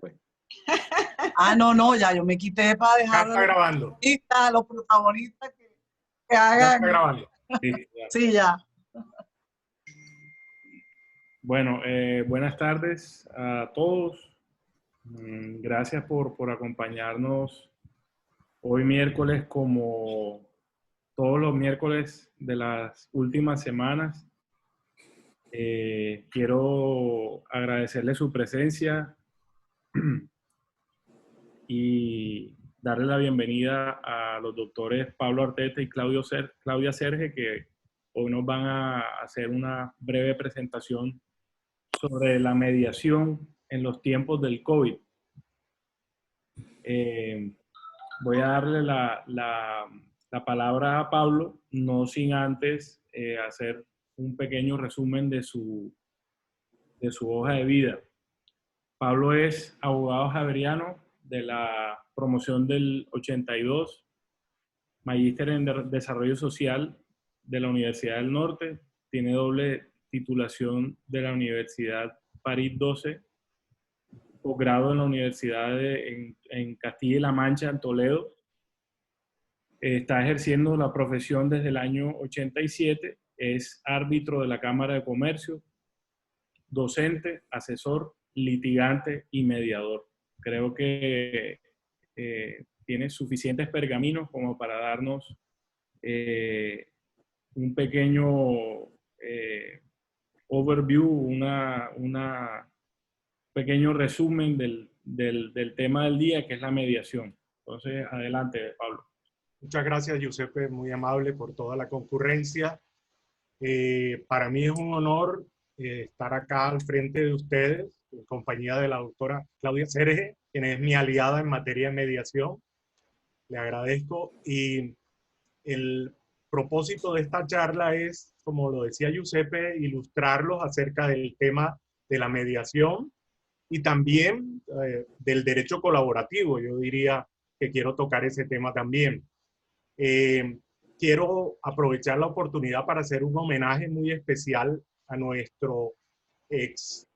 Pues. Ah, no, ya yo me quité para Ya dejar está grabando. a los protagonistas que Ya hagan. está grabando. Sí, ya. Bueno, buenas tardes a todos. Gracias por acompañarnos hoy miércoles, como todos los miércoles de las últimas semanas. Quiero agradecerle su presencia y darle la bienvenida a los doctores Pablo Arteta y Claudia Serge, que hoy nos van a hacer una breve presentación sobre la mediación en los tiempos del COVID. Voy a darle la palabra a Pablo, no sin antes hacer un pequeño resumen de su hoja de vida. Pablo es abogado javeriano de la promoción del 82, magíster en Desarrollo Social de la Universidad del Norte, tiene doble titulación de la Universidad París 12, posgrado en la Universidad en Castilla y La Mancha, en Toledo. Está ejerciendo la profesión desde el año 87, es árbitro de la Cámara de Comercio, docente, asesor, litigante y mediador. Creo que tiene suficientes pergaminos como para darnos un pequeño overview, pequeño resumen del tema del día, que es la mediación. Entonces, adelante, Pablo. Muchas gracias, Giuseppe, muy amable por toda la concurrencia. Para mí es un honor estar acá al frente de ustedes, en compañía de la doctora Claudia Serge, quien es mi aliada en materia de mediación. Le agradezco, y el propósito de esta charla es, como lo decía Giuseppe, ilustrarlos acerca del tema de la mediación y también del derecho colaborativo. Yo diría que quiero tocar ese tema también. Quiero aprovechar la oportunidad para hacer un homenaje muy especial a nuestro ex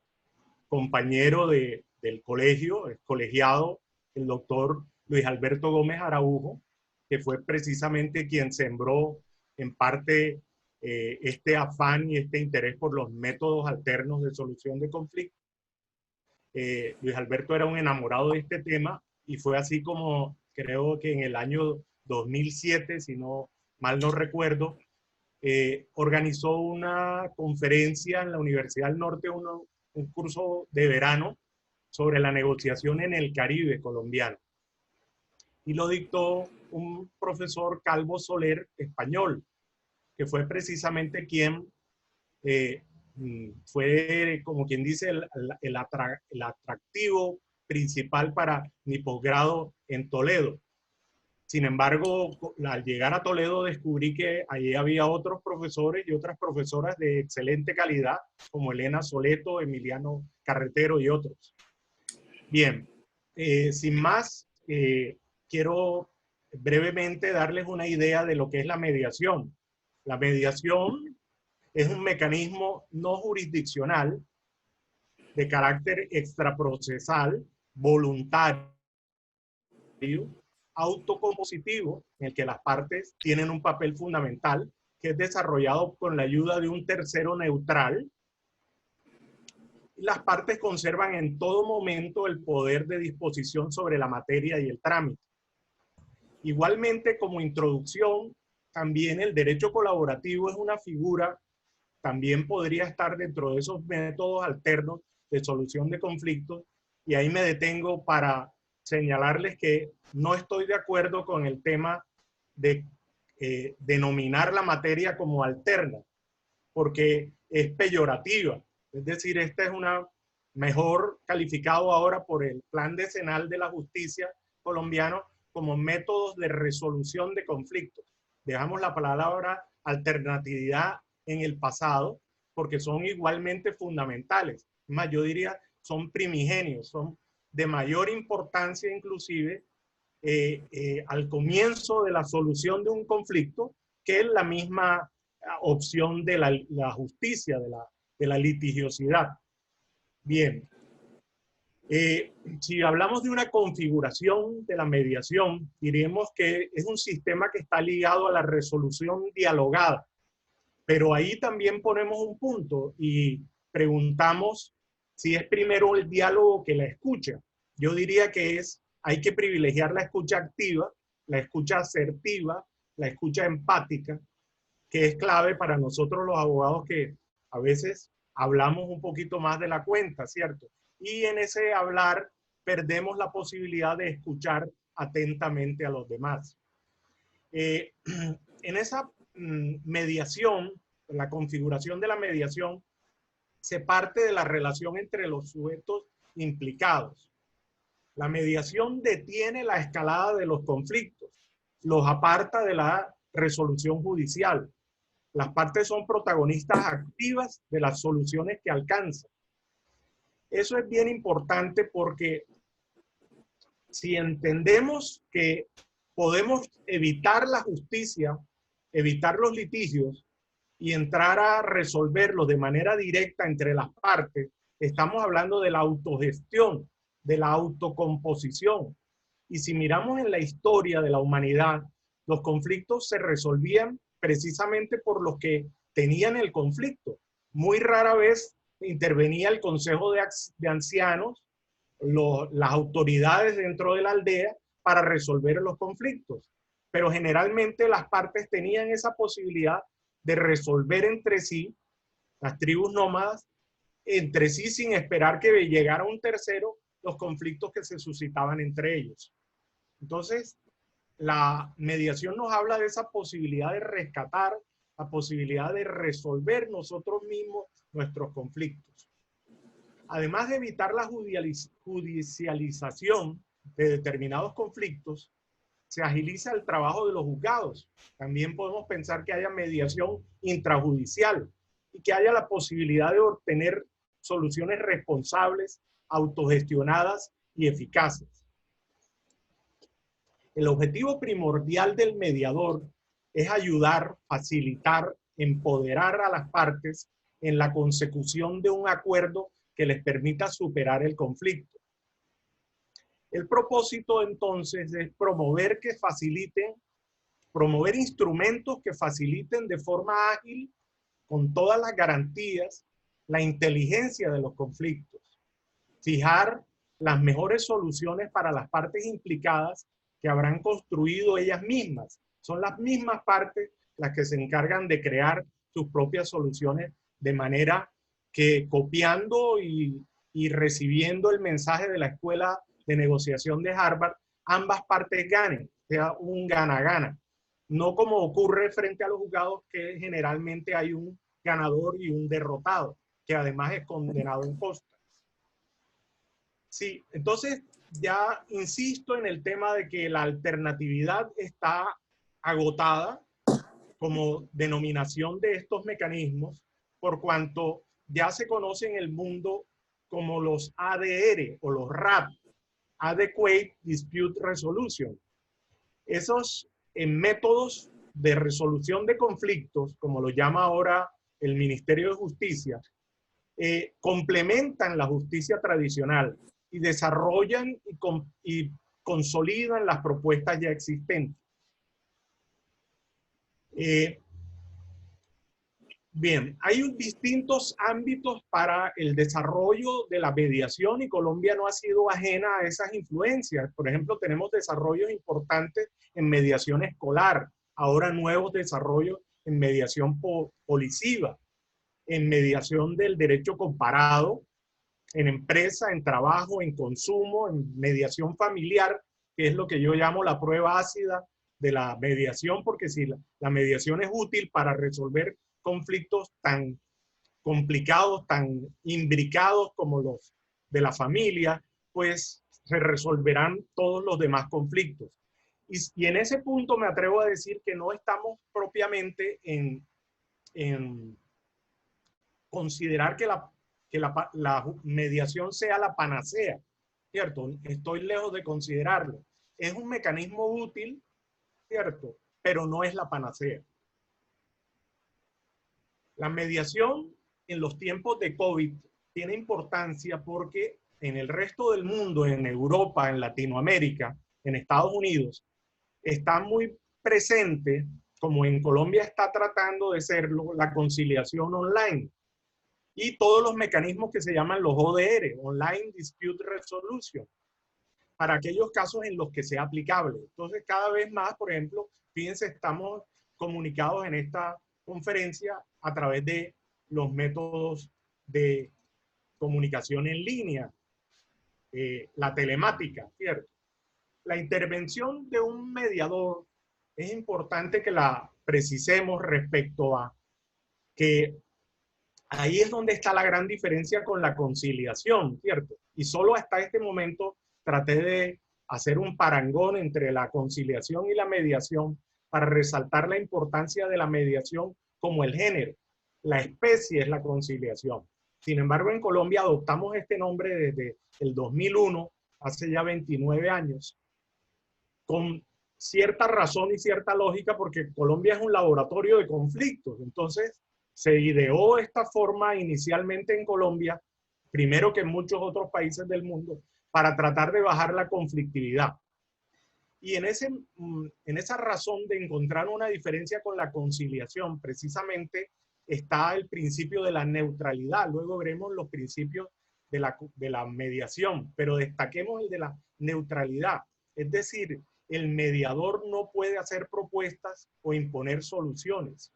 compañero del colegio, el colegiado, el doctor Luis Alberto Gómez Araujo, que fue precisamente quien sembró en parte este afán y este interés por los métodos alternos de solución de conflictos. Luis Alberto era un enamorado de este tema, y fue así como, creo que en el año 2007, si no mal no recuerdo, organizó una conferencia en la Universidad del Norte, un curso de verano sobre la negociación en el Caribe colombiano. Y lo dictó un profesor Calvo Soler, español, que fue precisamente quien fue, como quien dice, el atractivo principal para mi posgrado en Toledo. Sin embargo, al llegar a Toledo descubrí que allí había otros profesores y otras profesoras de excelente calidad, como Elena Soleto, Emiliano Carretero y otros. Bien, sin más, quiero brevemente darles una idea de lo que es la mediación. La mediación es un mecanismo no jurisdiccional de carácter extraprocesal, voluntario, autocompositivo, en el que las partes tienen un papel fundamental, que es desarrollado con la ayuda de un tercero neutral. Las partes conservan en todo momento el poder de disposición sobre la materia y el trámite. Igualmente, como introducción, también el derecho colaborativo es una figura, también podría estar dentro de esos métodos alternos de solución de conflictos, y ahí me detengo para señalarles que no estoy de acuerdo con el tema de denominar la materia como alterna, porque es peyorativa. Es decir, esta es una mejor calificado ahora por el Plan Decenal de la Justicia colombiano como métodos de resolución de conflictos. Dejamos la palabra alternatividad en el pasado, porque son igualmente fundamentales. Más, yo diría, son primigenios, son de mayor importancia inclusive al comienzo de la solución de un conflicto, que es la misma opción de la justicia, de la litigiosidad. Bien, Si hablamos de una configuración de la mediación, diremos que es un sistema que está ligado a la resolución dialogada. Pero ahí también ponemos un punto y preguntamos si es primero el diálogo que la escucha. Yo diría que hay que privilegiar la escucha activa, la escucha asertiva, la escucha empática, que es clave para nosotros los abogados que a veces hablamos un poquito más de la cuenta, ¿cierto? Y en ese hablar perdemos la posibilidad de escuchar atentamente a los demás. En esa mediación, en la configuración de la mediación, se parte de la relación entre los sujetos implicados. La mediación detiene la escalada de los conflictos, los aparta de la resolución judicial. Las partes son protagonistas activas de las soluciones que alcanzan. Eso es bien importante porque si entendemos que podemos evitar la justicia, evitar los litigios y entrar a resolverlos de manera directa entre las partes, estamos hablando de la autogestión, de la autocomposición. Y si miramos en la historia de la humanidad, los conflictos se resolvían precisamente por los que tenían el conflicto. Muy rara vez intervenía el consejo de ancianos, las autoridades dentro de la aldea para resolver los conflictos. Pero generalmente las partes tenían esa posibilidad de resolver entre sí, las tribus nómadas, entre sí sin esperar que llegara un tercero, los conflictos que se suscitaban entre ellos. Entonces, la mediación nos habla de esa posibilidad de rescatar, la posibilidad de resolver nosotros mismos nuestros conflictos. Además de evitar la judicialización de determinados conflictos, se agiliza el trabajo de los juzgados. También podemos pensar que haya mediación intrajudicial y que haya la posibilidad de obtener soluciones responsables, autogestionadas y eficaces. El objetivo primordial del mediador es ayudar, facilitar, empoderar a las partes en la consecución de un acuerdo que les permita superar el conflicto. El propósito entonces es promover instrumentos que faciliten de forma ágil, con todas las garantías, la inteligencia de los conflictos. Fijar las mejores soluciones para las partes implicadas que habrán construido ellas mismas. Son las mismas partes las que se encargan de crear sus propias soluciones de manera que copiando y recibiendo el mensaje de la Escuela de Negociación de Harvard, ambas partes ganen, sea un gana-gana. No como ocurre frente a los juzgados, que generalmente hay un ganador y un derrotado, que además es condenado en costas. Sí, entonces ya insisto en el tema de que la alternatividad está agotada como denominación de estos mecanismos, por cuanto ya se conoce en el mundo como los ADR o los RAP, Adequate Dispute Resolution. Esos métodos de resolución de conflictos, como lo llama ahora el Ministerio de Justicia, complementan la justicia tradicional y desarrollan y consolidan las propuestas ya existentes. Bien, hay distintos ámbitos para el desarrollo de la mediación y Colombia no ha sido ajena a esas influencias. Por ejemplo, tenemos desarrollos importantes en mediación escolar, ahora nuevos desarrollos en mediación policiva, en mediación del derecho comparado, en empresa, en trabajo, en consumo, en mediación familiar, que es lo que yo llamo la prueba ácida de la mediación, porque si la mediación es útil para resolver conflictos tan complicados, tan imbricados como los de la familia, pues se resolverán todos los demás conflictos. Y en ese punto me atrevo a decir que no estamos propiamente en considerar que la mediación sea la panacea, ¿cierto? Estoy lejos de considerarlo. Es un mecanismo útil, ¿cierto? Pero no es la panacea. La mediación en los tiempos de COVID tiene importancia porque en el resto del mundo, en Europa, en Latinoamérica, en Estados Unidos, está muy presente, como en Colombia está tratando de serlo, la conciliación online y todos los mecanismos que se llaman los ODR, Online Dispute Resolution, para aquellos casos en los que sea aplicable. Entonces, cada vez más, por ejemplo, fíjense, estamos comunicados en esta conferencia a través de los métodos de comunicación en línea, la telemática, ¿cierto? La intervención de un mediador es importante que la precisemos respecto a que ahí es donde está la gran diferencia con la conciliación, ¿cierto? Y solo hasta este momento traté de hacer un parangón entre la conciliación y la mediación para resaltar la importancia de la mediación como el género. La especie es la conciliación. Sin embargo, en Colombia adoptamos este nombre desde el 2001, hace ya 29 años, con cierta razón y cierta lógica, porque Colombia es un laboratorio de conflictos. Entonces, se ideó esta forma inicialmente en Colombia, primero que en muchos otros países del mundo, para tratar de bajar la conflictividad. Y en esa razón de encontrar una diferencia con la conciliación, precisamente está el principio de la neutralidad. Luego veremos los principios de la mediación, pero destaquemos el de la neutralidad. Es decir, el mediador no puede hacer propuestas o imponer soluciones.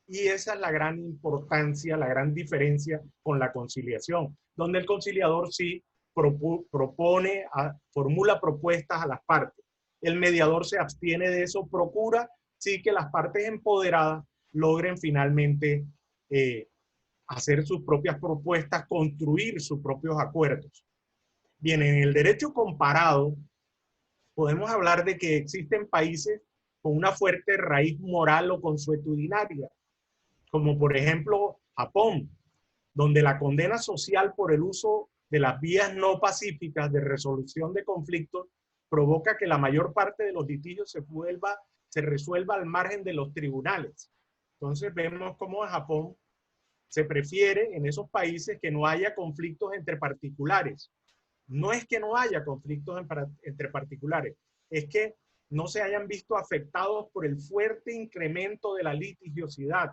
Y esa es la gran importancia, la gran diferencia con la conciliación, donde el conciliador sí propone, formula propuestas a las partes. El mediador se abstiene de eso, procura sí que las partes empoderadas logren finalmente hacer sus propias propuestas, construir sus propios acuerdos. Bien, en el derecho comparado podemos hablar de que existen países con una fuerte raíz moral o consuetudinaria, como por ejemplo Japón, donde la condena social por el uso de las vías no pacíficas de resolución de conflictos provoca que la mayor parte de los litigios se resuelva al margen de los tribunales. Entonces vemos cómo en Japón se prefiere en esos países que no haya conflictos entre particulares. No es que no haya conflictos entre particulares, es que no se hayan visto afectados por el fuerte incremento de la litigiosidad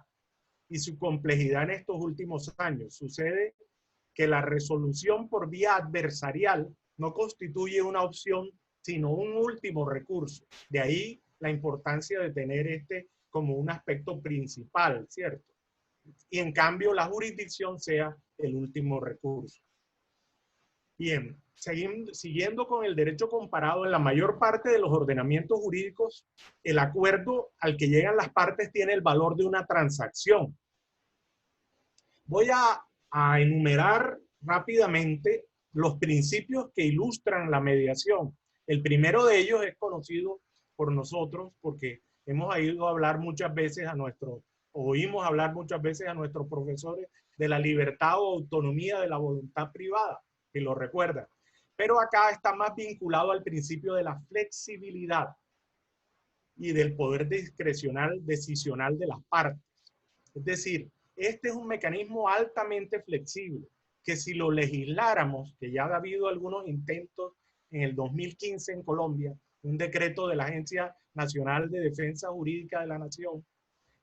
y su complejidad en estos últimos años. Sucede que la resolución por vía adversarial no constituye una opción, sino un último recurso. De ahí la importancia de tener este como un aspecto principal, ¿cierto? Y en cambio la jurisdicción sea el último recurso. Bien, siguiendo con el derecho comparado, en la mayor parte de los ordenamientos jurídicos, el acuerdo al que llegan las partes tiene el valor de una transacción. Voy a enumerar rápidamente los principios que ilustran la mediación. El primero de ellos es conocido por nosotros porque hemos oído hablar muchas veces oímos hablar muchas veces a nuestros profesores de la libertad o autonomía de la voluntad privada, que lo recuerdan. Pero acá está más vinculado al principio de la flexibilidad y del poder discrecional decisional de las partes. Es decir, este es un mecanismo altamente flexible, que si lo legisláramos, que ya ha habido algunos intentos en el 2015 en Colombia, un decreto de la Agencia Nacional de Defensa Jurídica de la Nación,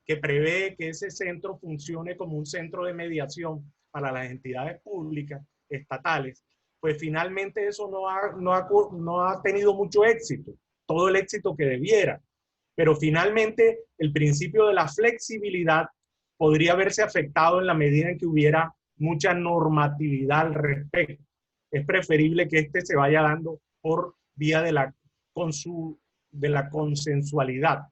que prevé que ese centro funcione como un centro de mediación para las entidades públicas, estatales, pues finalmente eso no ha tenido mucho éxito, todo el éxito que debiera. Pero finalmente el principio de la flexibilidad podría verse afectado en la medida en que hubiera mucha normatividad al respecto. Es preferible que este se vaya dando por vía de la consensualidad.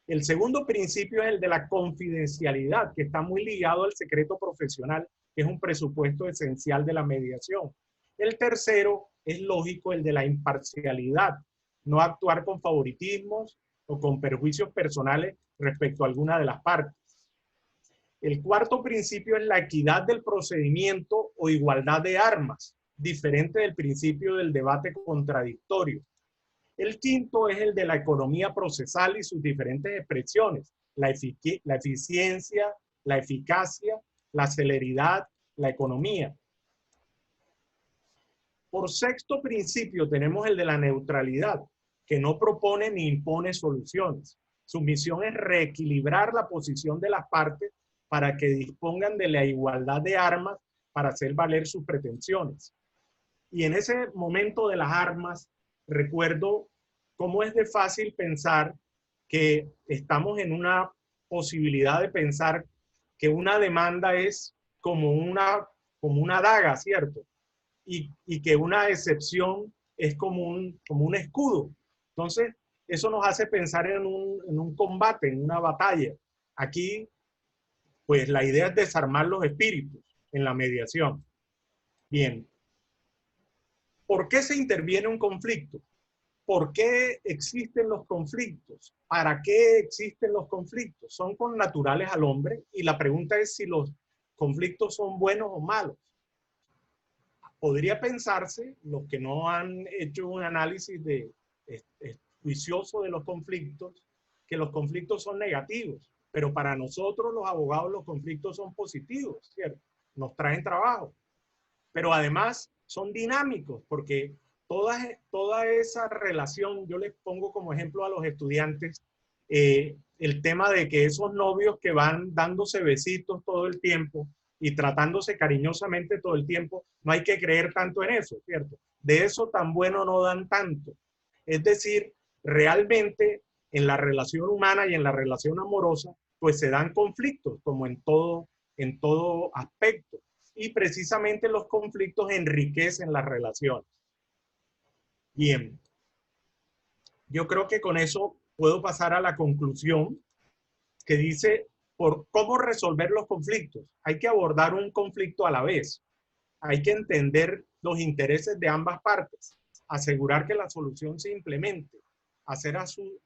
El segundo principio es el de la confidencialidad, que está muy ligado al secreto profesional, que es un presupuesto esencial de la mediación. El tercero es lógico, el de la imparcialidad, no actuar con favoritismos o con perjuicios personales respecto a alguna de las partes. El cuarto principio es la equidad del procedimiento o igualdad de armas, diferente del principio del debate contradictorio. El quinto es el de la economía procesal y sus diferentes expresiones, la eficiencia, la eficacia, la celeridad, la economía. Por sexto principio tenemos el de la neutralidad, que no propone ni impone soluciones. Su misión es reequilibrar la posición de las partes para que dispongan de la igualdad de armas para hacer valer sus pretensiones. Y en ese momento de las armas, recuerdo cómo es de fácil pensar que estamos en una posibilidad de pensar que una demanda es como una daga, ¿cierto? Y que una excepción es como un escudo. Entonces, eso nos hace pensar en un combate, en una batalla. Aquí, pues la idea es desarmar los espíritus en la mediación. Bien. ¿Por qué se interviene un conflicto? ¿Por qué existen los conflictos? ¿Para qué existen los conflictos? Son connaturales al hombre y la pregunta es si los conflictos son buenos o malos. Podría pensarse, los que no han hecho un análisis juicioso de los conflictos, que los conflictos son negativos, pero para nosotros los abogados los conflictos son positivos, ¿cierto? Nos traen trabajo, pero además son dinámicos porque toda esa relación, yo les pongo como ejemplo a los estudiantes, el tema de que esos novios que van dándose besitos todo el tiempo y tratándose cariñosamente todo el tiempo, no hay que creer tanto en eso, ¿cierto? De eso tan bueno no dan tanto. Es decir, realmente en la relación humana y en la relación amorosa, pues se dan conflictos, como en todo aspecto. Y precisamente los conflictos enriquecen las relaciones. Bien, yo creo que con eso puedo pasar a la conclusión que dice, por cómo resolver los conflictos. Hay que abordar un conflicto a la vez. Hay que entender los intereses de ambas partes, asegurar que la solución se implemente, hacer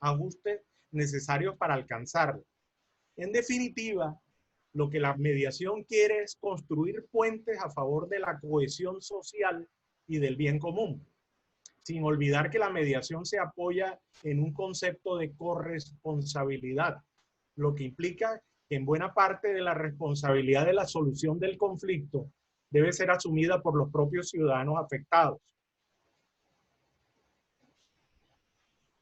ajustes necesarios para alcanzarla. En definitiva, lo que la mediación quiere es construir puentes a favor de la cohesión social y del bien común, sin olvidar que la mediación se apoya en un concepto de corresponsabilidad, lo que implica que en buena parte de la responsabilidad de la solución del conflicto debe ser asumida por los propios ciudadanos afectados.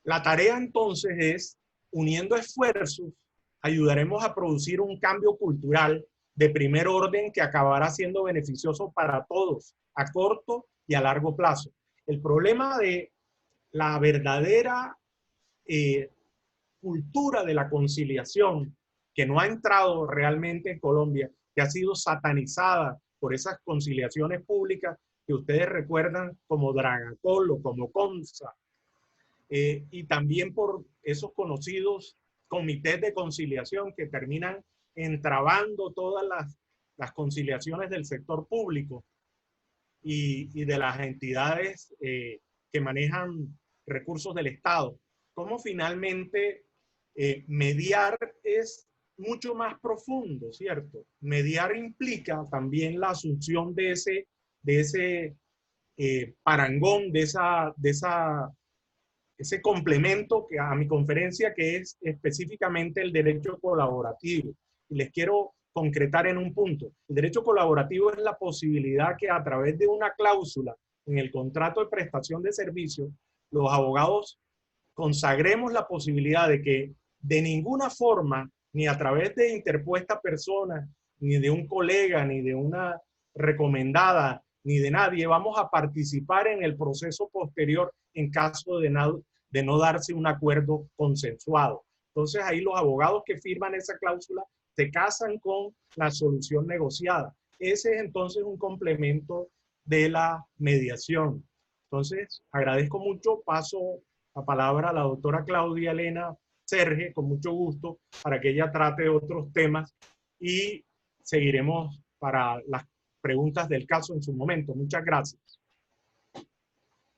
La tarea entonces es, uniendo esfuerzos, ayudaremos a producir un cambio cultural de primer orden que acabará siendo beneficioso para todos, a corto y a largo plazo. El problema de la verdadera cultura de la conciliación, que no ha entrado realmente en Colombia, que ha sido satanizada por esas conciliaciones públicas que ustedes recuerdan como Dragacol o como CONSA, y también por esos conocidos comités de conciliación que terminan entrabando todas las conciliaciones del sector público y de las entidades que manejan recursos del Estado. Cómo finalmente mediar es mucho más profundo, ¿cierto? Mediar implica también la asunción de ese parangón, de ese complemento que a mi conferencia, que es específicamente el derecho colaborativo. Y les quiero concretar en un punto. El derecho colaborativo es la posibilidad que a través de una cláusula en el contrato de prestación de servicios, los abogados consagremos la posibilidad de que de ninguna forma, ni a través de interpuesta persona, ni de un colega, ni de una recomendada, ni de nadie, vamos a participar en el proceso posterior en caso de no darse un acuerdo consensuado. Entonces ahí los abogados que firman esa cláusula se casan con la solución negociada. Ese es entonces un complemento de la mediación. Entonces agradezco mucho, paso la palabra a la doctora Claudia Elena Serge, con mucho gusto, para que ella trate otros temas y seguiremos para las preguntas del caso en su momento. Muchas gracias.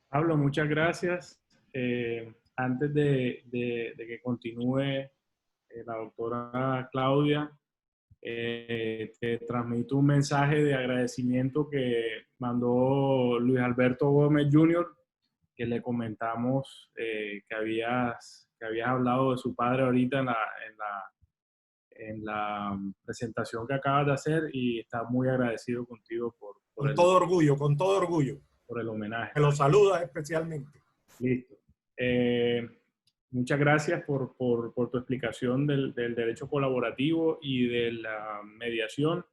Pablo, muchas gracias. Antes de que continúe la doctora Claudia, te transmito un mensaje de agradecimiento que mandó Luis Alberto Gómez Jr., que le comentamos que habías hablado de su padre ahorita en la presentación que acabas de hacer, y está muy agradecido contigo por con todo orgullo, con todo orgullo. el homenaje. Me lo saludas especialmente. Listo. Muchas gracias por tu explicación del derecho colaborativo y de la mediación.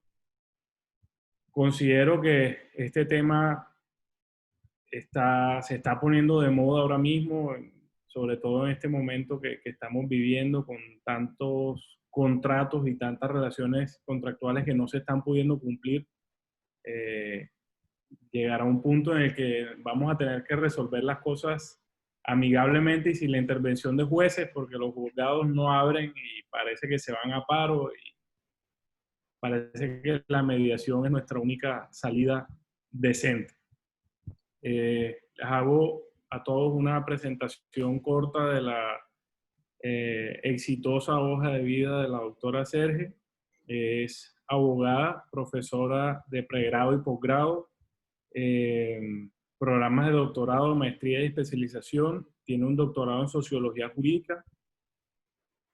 Considero que este tema se está poniendo de moda ahora mismo, sobre todo en este momento que estamos viviendo con tantos contratos y tantas relaciones contractuales que no se están pudiendo cumplir. Llegará un punto en el que vamos a tener que resolver las cosas amigablemente y sin la intervención de jueces, porque los juzgados no abren y parece que se van a paro y parece que la mediación es nuestra única salida decente. Les hago a todos una presentación corta de la exitosa hoja de vida de la doctora Serge. Es abogada, profesora de pregrado y posgrado, programas de doctorado, maestría y especialización. Tiene un doctorado en sociología jurídica,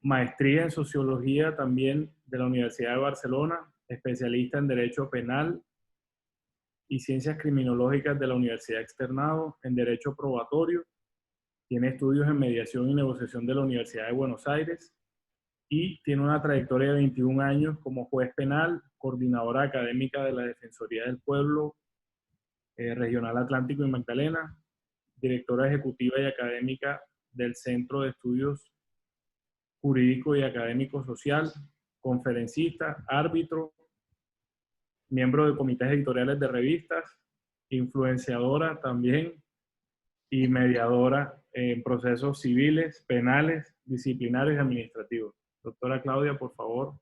maestría en sociología también de la Universidad de Barcelona, especialista en derecho penal y ciencias criminológicas de la Universidad Externado, en derecho probatorio. Tiene estudios en mediación y negociación de la Universidad de Buenos Aires y tiene una trayectoria de 21 años como juez penal, coordinadora académica de la Defensoría del Pueblo Regional Atlántico y Magdalena, directora ejecutiva y académica del Centro de Estudios Jurídico y Académico Social, conferencista, árbitro, miembro de comités editoriales de revistas, influenciadora también y mediadora en procesos civiles, penales, disciplinarios y administrativos. Doctora Claudia, por favor.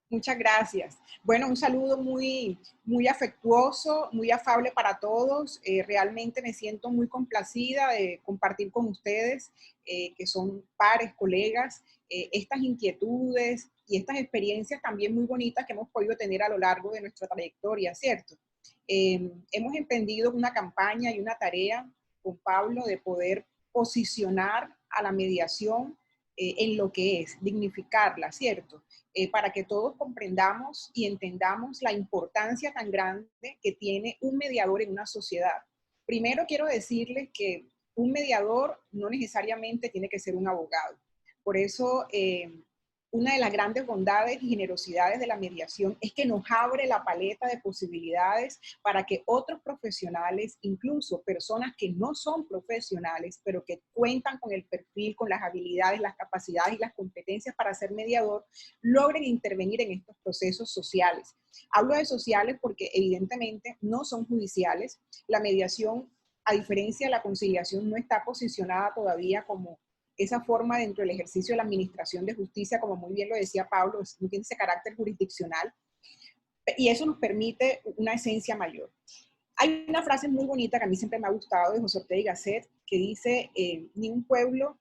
Muchas gracias. Bueno, un saludo muy afectuoso, muy afable para todos. Realmente me siento muy complacida de compartir con ustedes, que son pares, colegas, estas inquietudes y estas experiencias también muy bonitas que hemos podido tener a lo largo de nuestra trayectoria, ¿cierto? Hemos emprendido una campaña y una tarea con Pablo de poder posicionar a la mediación en lo que es, dignificarla, ¿cierto? Para que todos comprendamos y entendamos la importancia tan grande que tiene un mediador en una sociedad. Primero quiero decirles que un mediador no necesariamente tiene que ser un abogado. Por eso, una de las grandes bondades y generosidades de la mediación es que nos abre la paleta de posibilidades para que otros profesionales, incluso personas que no son profesionales, pero que cuentan con el perfil, con las habilidades, las capacidades y las competencias para ser mediador, logren intervenir en estos procesos sociales. Hablo de sociales porque evidentemente no son judiciales. La mediación, a diferencia de la conciliación, no está posicionada todavía como esa forma dentro del ejercicio de la administración de justicia, como muy bien lo decía Pablo, no tiene ese carácter jurisdiccional, y eso nos permite una esencia mayor. Hay una frase muy bonita que a mí siempre me ha gustado de José Ortega y Gasset, que dice, ni un pueblo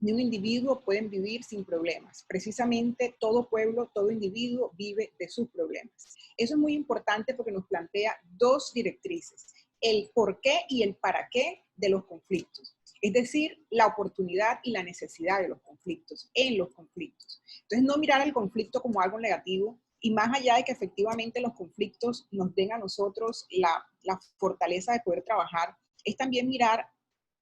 ni un individuo pueden vivir sin problemas. Precisamente todo pueblo, todo individuo vive de sus problemas. Eso es muy importante porque nos plantea dos directrices, el por qué y el para qué de los conflictos. Es decir, la oportunidad y la necesidad de los conflictos, en los conflictos. Entonces, no mirar el conflicto como algo negativo, y más allá de que efectivamente los conflictos nos den a nosotros la fortaleza de poder trabajar, es también mirar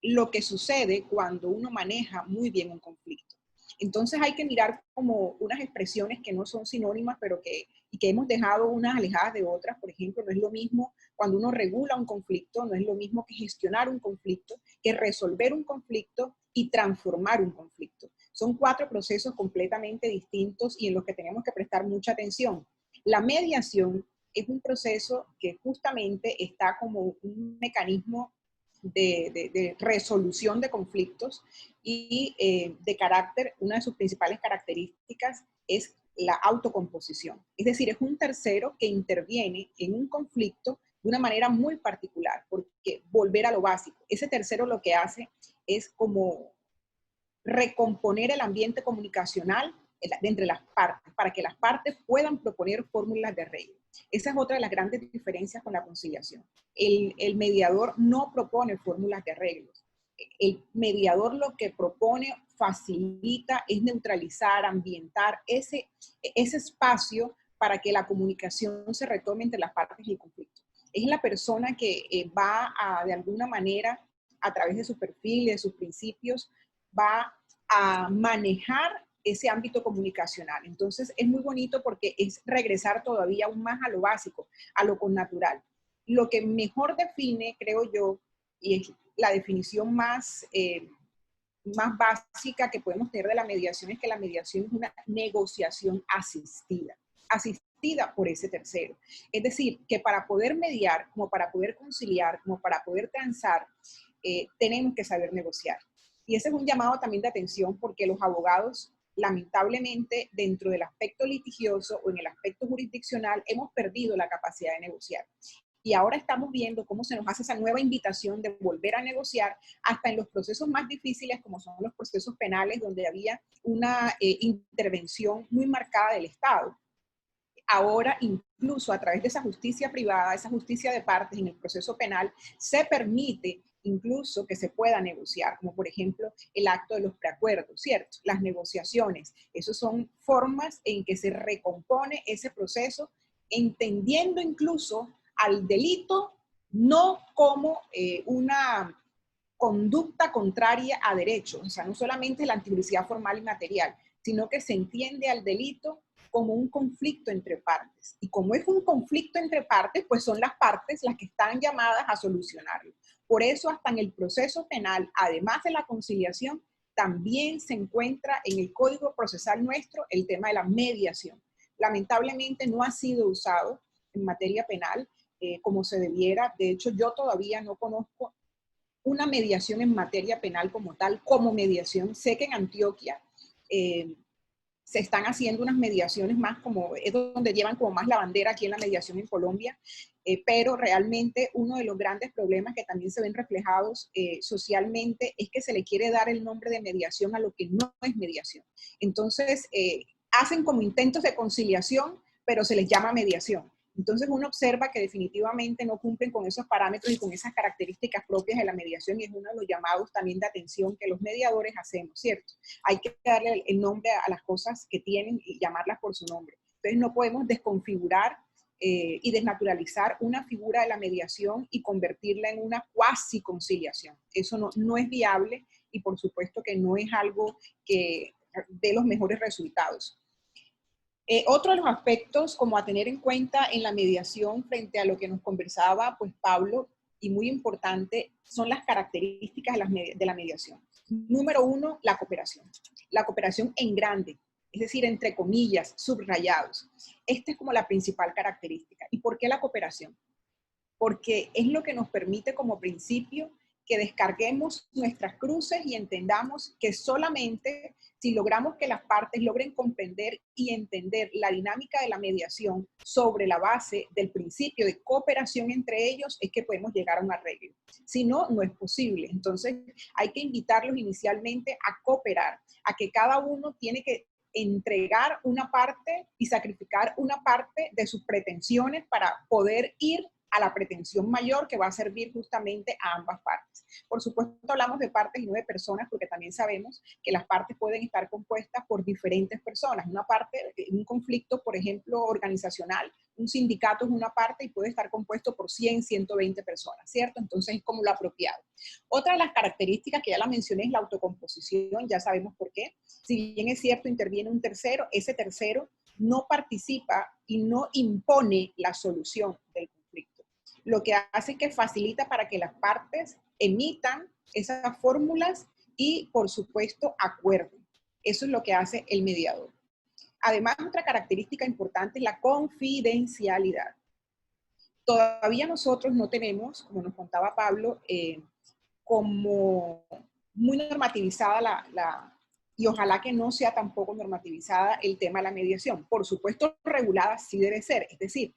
lo que sucede cuando uno maneja muy bien un conflicto. Entonces hay que mirar como unas expresiones que no son sinónimas, pero que hemos dejado unas alejadas de otras. Por ejemplo, no es lo mismo cuando uno regula un conflicto, no es lo mismo que gestionar un conflicto, que resolver un conflicto y transformar un conflicto. Son 4 procesos completamente distintos y en los que tenemos que prestar mucha atención. La mediación es un proceso que justamente está como un mecanismo de resolución de conflictos y de carácter, una de sus principales características es la autocomposición. Es decir, es un tercero que interviene en un conflicto de una manera muy particular, porque volver a lo básico. Ese tercero lo que hace es como recomponer el ambiente comunicacional entre las partes, para que las partes puedan proponer fórmulas de arreglo. Esa es otra de las grandes diferencias con la conciliación. El mediador no propone fórmulas de arreglos. El mediador lo que propone, facilita, es neutralizar, ambientar ese espacio para que la comunicación se retome entre las partes del conflicto. Es la persona que va a, de alguna manera, a través de su perfil, de sus principios, va a manejar ese ámbito comunicacional. Entonces, es muy bonito porque es regresar todavía aún más a lo básico, a lo connatural. Lo que mejor define, creo yo, y es la definición más básica que podemos tener de la mediación, es que la mediación es una negociación asistida por ese tercero. Es decir, que para poder mediar, como para poder conciliar, como para poder transar, tenemos que saber negociar. Y ese es un llamado también de atención porque los abogados, lamentablemente, dentro del aspecto litigioso o en el aspecto jurisdiccional, hemos perdido la capacidad de negociar. Y ahora estamos viendo cómo se nos hace esa nueva invitación de volver a negociar hasta en los procesos más difíciles, como son los procesos penales, donde había una intervención muy marcada del Estado. Ahora, incluso a través de esa justicia privada, esa justicia de partes en el proceso penal, se permite incluso que se pueda negociar, como por ejemplo el acto de los preacuerdos, ¿cierto? Las negociaciones, esas son formas en que se recompone ese proceso, entendiendo incluso al delito no como una conducta contraria a derechos, o sea, no solamente la antipublicidad formal y material, sino que se entiende al delito como un conflicto entre partes. Y como es un conflicto entre partes, pues son las partes las que están llamadas a solucionarlo. Por eso, hasta en el proceso penal, además de la conciliación, también se encuentra en el Código Procesal nuestro el tema de la mediación. Lamentablemente no ha sido usado en materia penal como se debiera. De hecho, yo todavía no conozco una mediación en materia penal como tal, como mediación. Sé que en Antioquia se están haciendo unas mediaciones más como, es donde llevan como más la bandera aquí en la mediación en Colombia, pero realmente uno de los grandes problemas que también se ven reflejados socialmente es que se le quiere dar el nombre de mediación a lo que no es mediación. Entonces, hacen como intentos de conciliación, pero se les llama mediación. Entonces uno observa que definitivamente no cumplen con esos parámetros y con esas características propias de la mediación, y es uno de los llamados también de atención que los mediadores hacemos, ¿cierto? Hay que darle el nombre a las cosas que tienen y llamarlas por su nombre. Entonces no podemos desconfigurar y desnaturalizar una figura de la mediación y convertirla en una cuasi conciliación. Eso no es viable y por supuesto que no es algo que dé los mejores resultados. Otro de los aspectos como a tener en cuenta en la mediación frente a lo que nos conversaba pues Pablo, y muy importante, son las características de la mediación. Número uno, la cooperación. La cooperación en grande, es decir, entre comillas, subrayados. Esta es como la principal característica. ¿Y por qué la cooperación? Porque es lo que nos permite como principio que descarguemos nuestras cruces y entendamos que solamente si logramos que las partes logren comprender y entender la dinámica de la mediación sobre la base del principio de cooperación entre ellos, es que podemos llegar a un arreglo. Si no, no es posible. Entonces, hay que invitarlos inicialmente a cooperar, a que cada uno tiene que entregar una parte y sacrificar una parte de sus pretensiones para poder ir a la pretensión mayor que va a servir justamente a ambas partes. Por supuesto, hablamos de partes y no de personas, porque también sabemos que las partes pueden estar compuestas por diferentes personas. Una parte, un conflicto, por ejemplo, organizacional, un sindicato es una parte y puede estar compuesto por 100, 120 personas, ¿cierto? Entonces es como lo apropiado. Otra de las características que ya la mencioné es la autocomposición, ya sabemos por qué. Si bien es cierto, interviene un tercero, ese tercero no participa y no impone la solución del conflicto. Lo que hace es que facilita para que las partes emitan esas fórmulas y, por supuesto, acuerden. Eso es lo que hace el mediador. Además, otra característica importante es la confidencialidad. Todavía nosotros no tenemos, como nos contaba Pablo, como muy normativizada y ojalá que no sea tampoco normativizada el tema de la mediación. Por supuesto, regulada sí debe ser, es decir,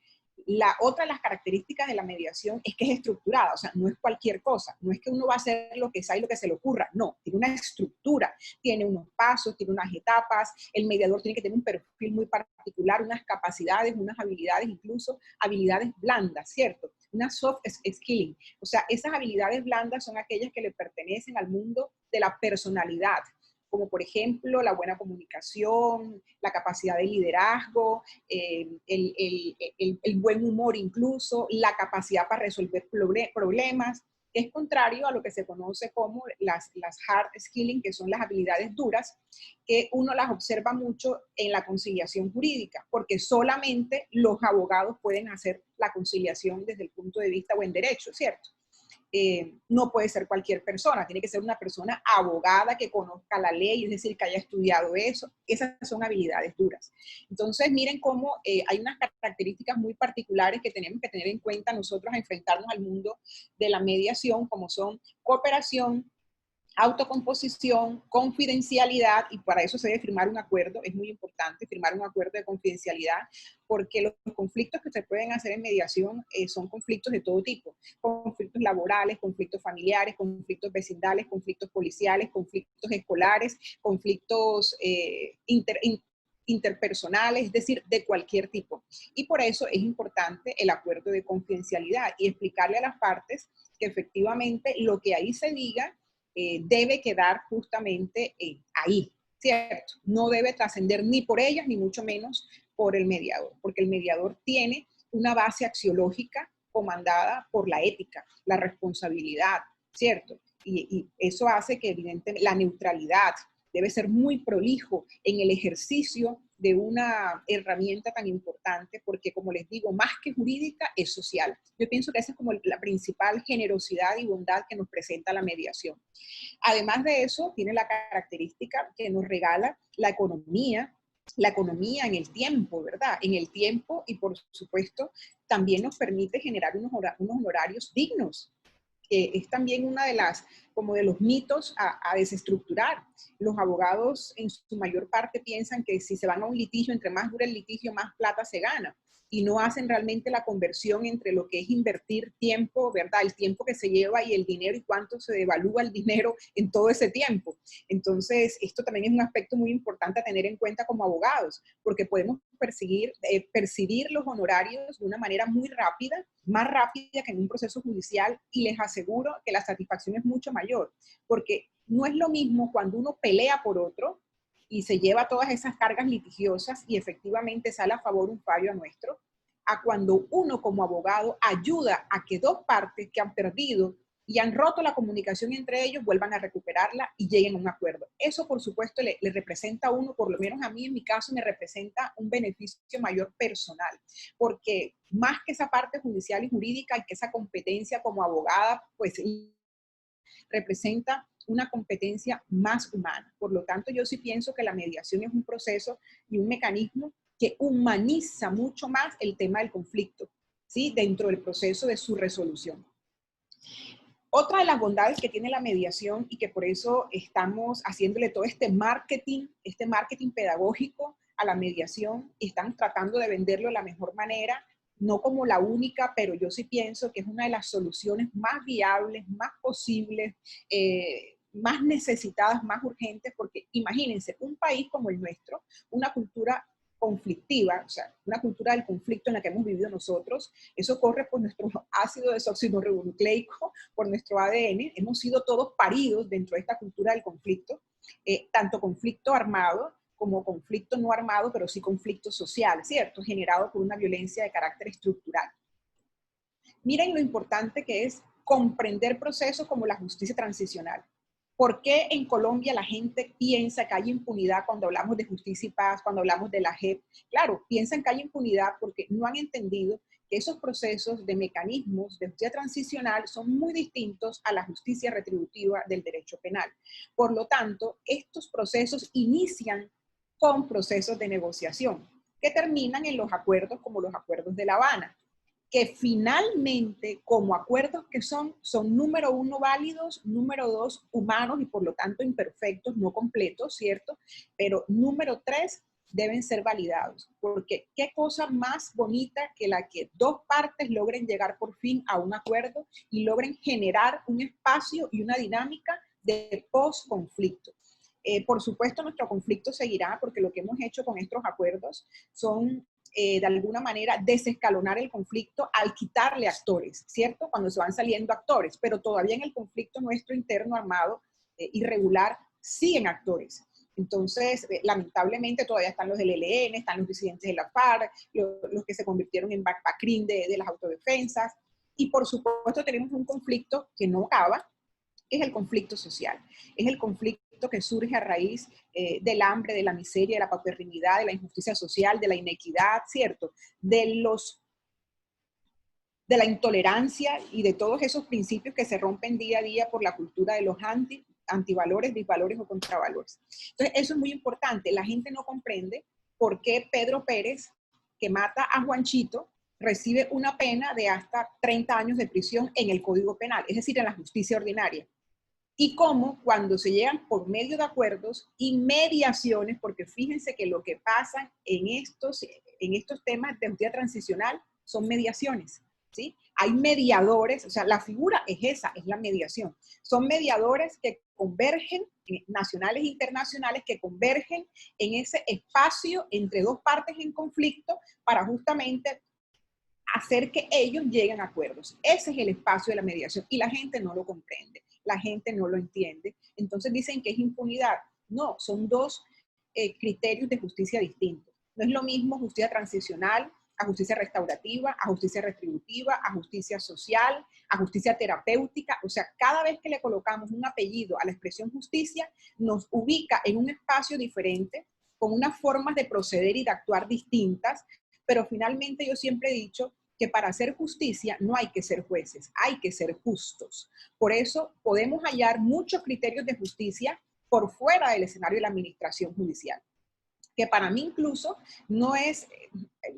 otra de las características de la mediación es que es estructurada, o sea, no es cualquier cosa, no es que uno va a hacer lo que sea y lo que se le ocurra, no, tiene una estructura, tiene unos pasos, tiene unas etapas, el mediador tiene que tener un perfil muy particular, unas capacidades, unas habilidades, incluso habilidades blandas, ¿cierto? Una soft skilling, o sea, esas habilidades blandas son aquellas que le pertenecen al mundo de la personalidad, como por ejemplo la buena comunicación, la capacidad de liderazgo, el buen humor incluso, la capacidad para resolver problemas, que es contrario a lo que se conoce como las hard skilling, que son las habilidades duras, que uno las observa mucho en la conciliación jurídica, porque solamente los abogados pueden hacer la conciliación desde el punto de vista o en derecho, ¿cierto? No puede ser cualquier persona, tiene que ser una persona abogada que conozca la ley, es decir, que haya estudiado eso. Esas son habilidades duras. Entonces, miren cómo hay unas características muy particulares que tenemos que tener en cuenta nosotros a enfrentarnos al mundo de la mediación, como son cooperación, autocomposición, confidencialidad, y para eso se debe firmar un acuerdo. Es muy importante firmar un acuerdo de confidencialidad, porque los conflictos que se pueden hacer en mediación son conflictos de todo tipo, conflictos laborales, conflictos familiares, conflictos vecindales, conflictos policiales, conflictos escolares, conflictos interpersonales, es decir, de cualquier tipo. Y por eso es importante el acuerdo de confidencialidad y explicarle a las partes que efectivamente lo que ahí se diga debe quedar justamente ahí, ¿cierto? No debe trascender ni por ellas, ni mucho menos por el mediador, porque el mediador tiene una base axiológica comandada por la ética, la responsabilidad, ¿cierto? Y eso hace que evidentemente la neutralidad debe ser muy prolijo en el ejercicio de una herramienta tan importante, porque como les digo, más que jurídica, es social. Yo pienso que esa es como la principal generosidad y bondad que nos presenta la mediación. Además de eso, tiene la característica que nos regala la economía en el tiempo, ¿verdad? En el tiempo, y por supuesto también nos permite generar unos honorarios dignos, que es también una de las, como de los mitos a desestructurar. Los abogados en su mayor parte piensan que si se van a un litigio, entre más dura el litigio, más plata se gana, y no hacen realmente la conversión entre lo que es invertir tiempo, ¿verdad? El tiempo que se lleva y el dinero, y cuánto se devalúa el dinero en todo ese tiempo. Entonces, esto también es un aspecto muy importante a tener en cuenta como abogados, porque podemos percibir los honorarios de una manera muy rápida, más rápida que en un proceso judicial, y les aseguro que la satisfacción es mucho mayor, porque no es lo mismo cuando uno pelea por otro y se lleva todas esas cargas litigiosas y efectivamente sale a favor un fallo a nuestro, a cuando uno como abogado ayuda a que dos partes que han perdido y han roto la comunicación entre ellos vuelvan a recuperarla y lleguen a un acuerdo. Eso, por supuesto, le representa a uno, por lo menos a mí en mi caso, me representa un beneficio mayor personal, porque más que esa parte judicial y jurídica, y que esa competencia como abogada, pues representa una competencia más humana. Por lo tanto, yo sí pienso que la mediación es un proceso y un mecanismo que humaniza mucho más el tema del conflicto, ¿sí? Dentro del proceso de su resolución. Otra de las bondades que tiene la mediación, y que por eso estamos haciéndole todo este marketing pedagógico a la mediación, y estamos tratando de venderlo de la mejor manera, no como la única, pero yo sí pienso que es una de las soluciones más viables, más posibles, más necesitadas, más urgentes, porque imagínense, un país como el nuestro, una cultura conflictiva, o sea, una cultura del conflicto en la que hemos vivido nosotros, eso corre por nuestro ácido desoxirribonucleico, por nuestro ADN, hemos sido todos paridos dentro de esta cultura del conflicto, tanto conflicto armado, como conflicto no armado, pero sí conflicto social, ¿cierto? Generado por una violencia de carácter estructural. Miren lo importante que es comprender procesos como la justicia transicional. ¿Por qué en Colombia la gente piensa que hay impunidad cuando hablamos de justicia y paz, cuando hablamos de la JEP? Claro, piensan que hay impunidad porque no han entendido que esos procesos de mecanismos de justicia transicional son muy distintos a la justicia retributiva del derecho penal. Por lo tanto, estos procesos inician con procesos de negociación que terminan en los acuerdos como los acuerdos de La Habana, que finalmente, como acuerdos que son número uno válidos, número dos humanos y por lo tanto imperfectos, no completos, ¿cierto? Pero número tres, deben ser validados, porque qué cosa más bonita que la que dos partes logren llegar por fin a un acuerdo y logren generar un espacio y una dinámica de post-conflicto. Por supuesto, nuestro conflicto seguirá, porque lo que hemos hecho con estos acuerdos son de alguna manera desescalonar el conflicto al quitarle actores, ¿cierto? Cuando se van saliendo actores, pero todavía en el conflicto nuestro interno armado irregular siguen actores. Entonces, lamentablemente todavía están los del ELN, están los disidentes de la FARC, los que se convirtieron en BACRIM de las autodefensas, y por supuesto tenemos un conflicto que no acaba, que es el conflicto social. Es el conflicto que surge a raíz del hambre, de la miseria, de la paupernidad, de la injusticia social, de la inequidad, ¿cierto? De la intolerancia y de todos esos principios que se rompen día a día por la cultura de los antivalores, disvalores o contravalores. Entonces, eso es muy importante. La gente no comprende por qué Pedro Pérez, que mata a Juanchito, recibe una pena de hasta 30 años de prisión en el Código Penal, es decir, en la justicia ordinaria. Y cómo cuando se llegan por medio de acuerdos y mediaciones, porque fíjense que lo que pasa en estos temas de justicia transicional son mediaciones, ¿sí? Hay mediadores, o sea, la figura es esa, es la mediación. Son mediadores que convergen, nacionales e internacionales, que convergen en ese espacio entre dos partes en conflicto para justamente hacer que ellos lleguen a acuerdos. Ese es el espacio de la mediación y la gente no lo comprende, la gente no lo entiende. Entonces dicen que es impunidad. No, son dos criterios de justicia distintos. No es lo mismo justicia transicional a justicia restaurativa, a justicia retributiva, a justicia social, a justicia terapéutica. O sea, cada vez que le colocamos un apellido a la expresión justicia, nos ubica en un espacio diferente, con unas formas de proceder y de actuar distintas, pero finalmente yo siempre he dicho que para hacer justicia no hay que ser jueces, hay que ser justos. Por eso podemos hallar muchos criterios de justicia por fuera del escenario de la administración judicial, que para mí incluso no es,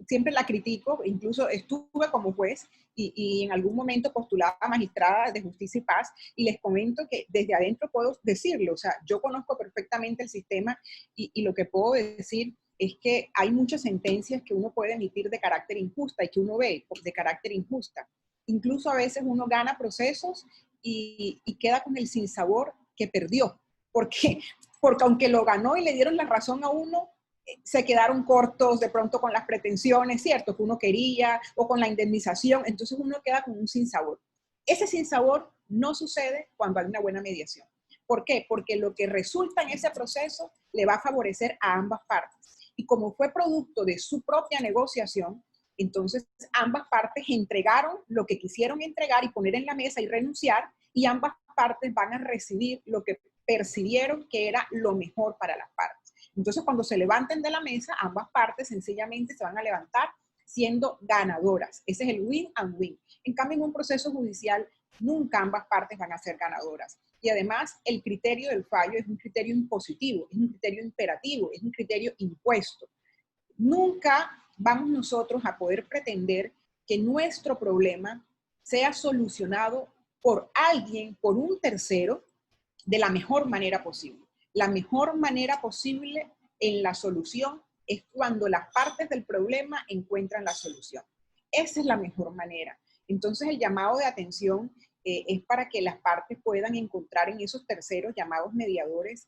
siempre la critico, incluso estuve como juez y en algún momento postulada a magistrada de justicia y paz, y les comento que desde adentro puedo decirlo, o sea, yo conozco perfectamente el sistema y lo que puedo decir es que hay muchas sentencias que uno puede emitir de carácter injusta y que uno ve de carácter injusta. Incluso a veces uno gana procesos y queda con el sinsabor que perdió. Porque aunque lo ganó y le dieron la razón a uno, se quedaron cortos de pronto con las pretensiones, ¿cierto? Que uno quería, o con la indemnización, entonces uno queda con un sinsabor. Ese sinsabor no sucede cuando hay una buena mediación. ¿Por qué? Porque lo que resulta en ese proceso le va a favorecer a ambas partes. Y como fue producto de su propia negociación, entonces ambas partes entregaron lo que quisieron entregar y poner en la mesa y renunciar, y ambas partes van a recibir lo que percibieron que era lo mejor para las partes. Entonces, cuando se levanten de la mesa, ambas partes sencillamente se van a levantar siendo ganadoras. Ese es el win and win. En cambio, en un proceso judicial, nunca ambas partes van a ser ganadoras. Y además, el criterio del fallo es un criterio impositivo, es un criterio imperativo, es un criterio impuesto. Nunca vamos nosotros a poder pretender que nuestro problema sea solucionado por alguien, por un tercero, de la mejor manera posible. La mejor manera posible en la solución es cuando las partes del problema encuentran la solución. Esa es la mejor manera. Entonces, el llamado de atención es para que las partes puedan encontrar en esos terceros llamados mediadores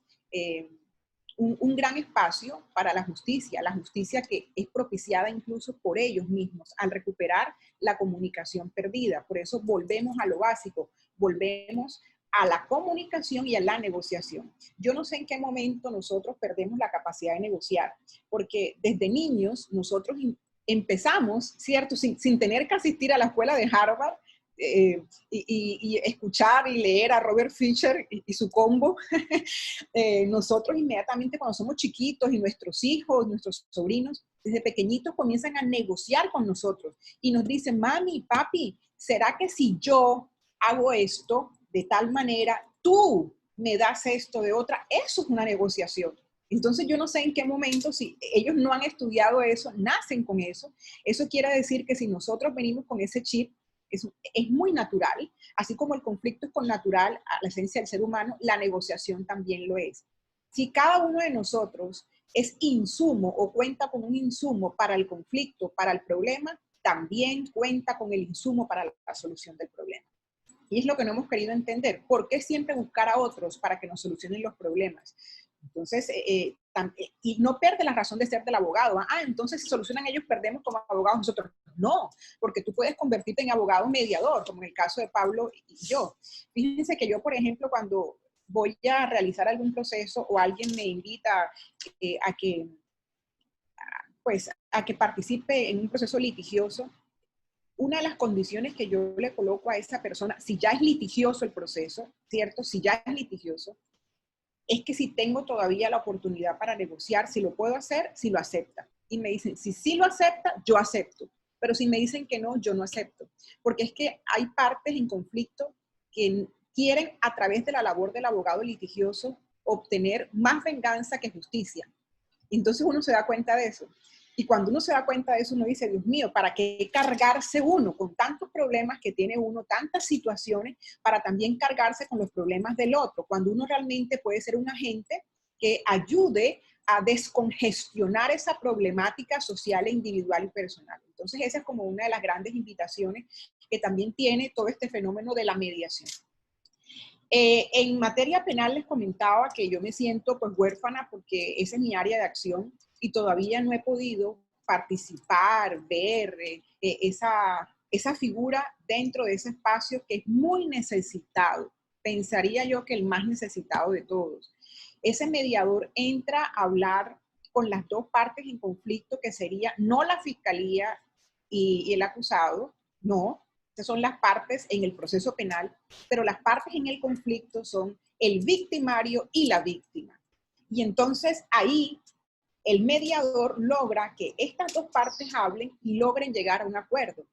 un gran espacio para la justicia que es propiciada incluso por ellos mismos al recuperar la comunicación perdida. Por eso volvemos a lo básico, volvemos a la comunicación y a la negociación. Yo no sé en qué momento nosotros perdemos la capacidad de negociar, porque desde niños nosotros empezamos, ¿cierto? Sin tener que asistir a la escuela de Harvard, y escuchar y leer a Robert Fisher y su combo, nosotros inmediatamente cuando somos chiquitos y nuestros hijos, nuestros sobrinos, desde pequeñitos comienzan a negociar con nosotros y nos dicen, mami, papi, ¿será que si yo hago esto de tal manera, tú me das esto de otra? Eso es una negociación. Entonces yo no sé en qué momento, si ellos no han estudiado eso, nacen con eso. Eso quiere decir que si nosotros venimos con ese chip, es muy natural, así como el conflicto es connatural a la esencia del ser humano, la negociación también lo es. Si cada uno de nosotros es insumo o cuenta con un insumo para el conflicto, para el problema, también cuenta con el insumo para la solución del problema. Y es lo que no hemos querido entender. ¿Por qué siempre buscar a otros para que nos solucionen los problemas? Entonces, y no pierde la razón de ser del abogado. Entonces si solucionan ellos, perdemos como abogados nosotros. No, porque tú puedes convertirte en abogado mediador, como en el caso de Pablo y yo. Fíjense que yo, por ejemplo, cuando voy a realizar algún proceso o alguien me invita a que participe en un proceso litigioso, una de las condiciones que yo le coloco a esa persona, si ya es litigioso el proceso, ¿cierto? Si ya es litigioso, es que si tengo todavía la oportunidad para negociar, si lo puedo hacer, si lo acepta. Y me dicen, si sí lo acepta, yo acepto. Pero si me dicen que no, yo no acepto. Porque es que hay partes en conflicto que quieren, a través de la labor del abogado litigioso, obtener más venganza que justicia. Entonces uno se da cuenta de eso. Y cuando uno se da cuenta de eso, uno dice, Dios mío, ¿para qué cargarse uno con tantos problemas que tiene uno, tantas situaciones, para también cargarse con los problemas del otro? Cuando uno realmente puede ser un agente que ayude a descongestionar esa problemática social e individual y personal. Entonces esa es como una de las grandes invitaciones que también tiene todo este fenómeno de la mediación. En materia penal les comentaba que yo me siento pues huérfana porque esa es mi área de acción y todavía no he podido participar, ver esa figura dentro de ese espacio que es muy necesitado. Pensaría yo que el más necesitado de todos. Ese mediador entra a hablar con las dos partes en conflicto, que sería no la fiscalía y el acusado, no. Estas son las partes en el proceso penal, pero las partes en el conflicto son el victimario y la víctima. Y entonces ahí el mediador logra que estas dos partes hablen y logren llegar a un acuerdo,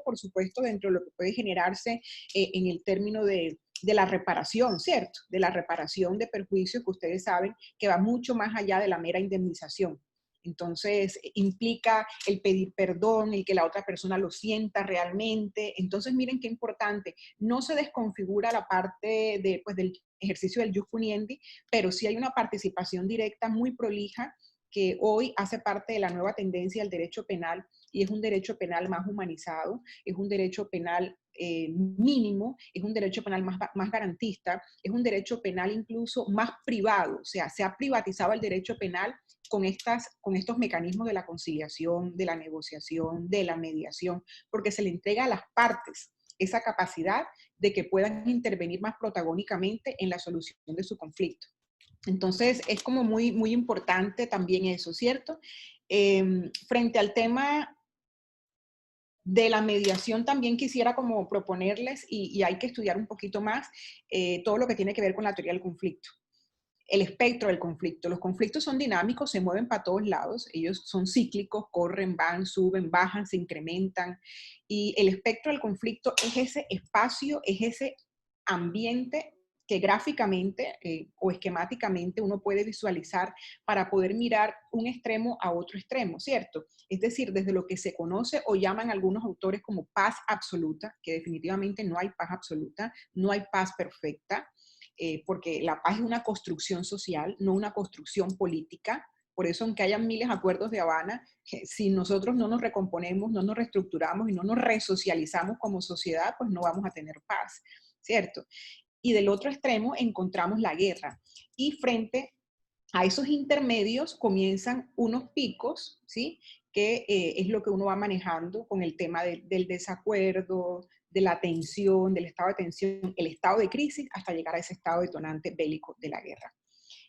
por supuesto, dentro de lo que puede generarse en el término de la reparación, ¿cierto? De la reparación de perjuicios que ustedes saben que va mucho más allá de la mera indemnización. Entonces, implica el pedir perdón, el que la otra persona lo sienta realmente. Entonces, miren qué importante. No se desconfigura la parte del ejercicio del jus puniendi, pero sí hay una participación directa muy prolija que hoy hace parte de la nueva tendencia del derecho penal y es un derecho penal más humanizado, es un derecho penal mínimo, es un derecho penal más garantista, es un derecho penal incluso más privado, o sea, se ha privatizado el derecho penal con estos mecanismos de la conciliación, de la negociación, de la mediación, porque se le entrega a las partes esa capacidad de que puedan intervenir más protagónicamente en la solución de su conflicto. Entonces, es como muy, muy importante también eso, ¿cierto? Frente al tema de la mediación también quisiera como proponerles, y hay que estudiar un poquito más, todo lo que tiene que ver con la teoría del conflicto. El espectro del conflicto. Los conflictos son dinámicos, se mueven para todos lados, ellos son cíclicos, corren, van, suben, bajan, se incrementan, y el espectro del conflicto es ese espacio, es ese ambiente que gráficamente o esquemáticamente uno puede visualizar para poder mirar un extremo a otro extremo, ¿cierto? Es decir, desde lo que se conoce o llaman algunos autores como paz absoluta, que definitivamente no hay paz absoluta, no hay paz perfecta, porque la paz es una construcción social, no una construcción política. Por eso, aunque hayan miles de acuerdos de Habana, si nosotros no nos recomponemos, no nos reestructuramos y no nos resocializamos como sociedad, pues no vamos a tener paz, ¿cierto? Y del otro extremo encontramos la guerra. Y frente a esos intermedios comienzan unos picos, ¿sí? Que es lo que uno va manejando con el tema del desacuerdo, de la tensión, del estado de tensión, el estado de crisis, hasta llegar a ese estado detonante bélico de la guerra.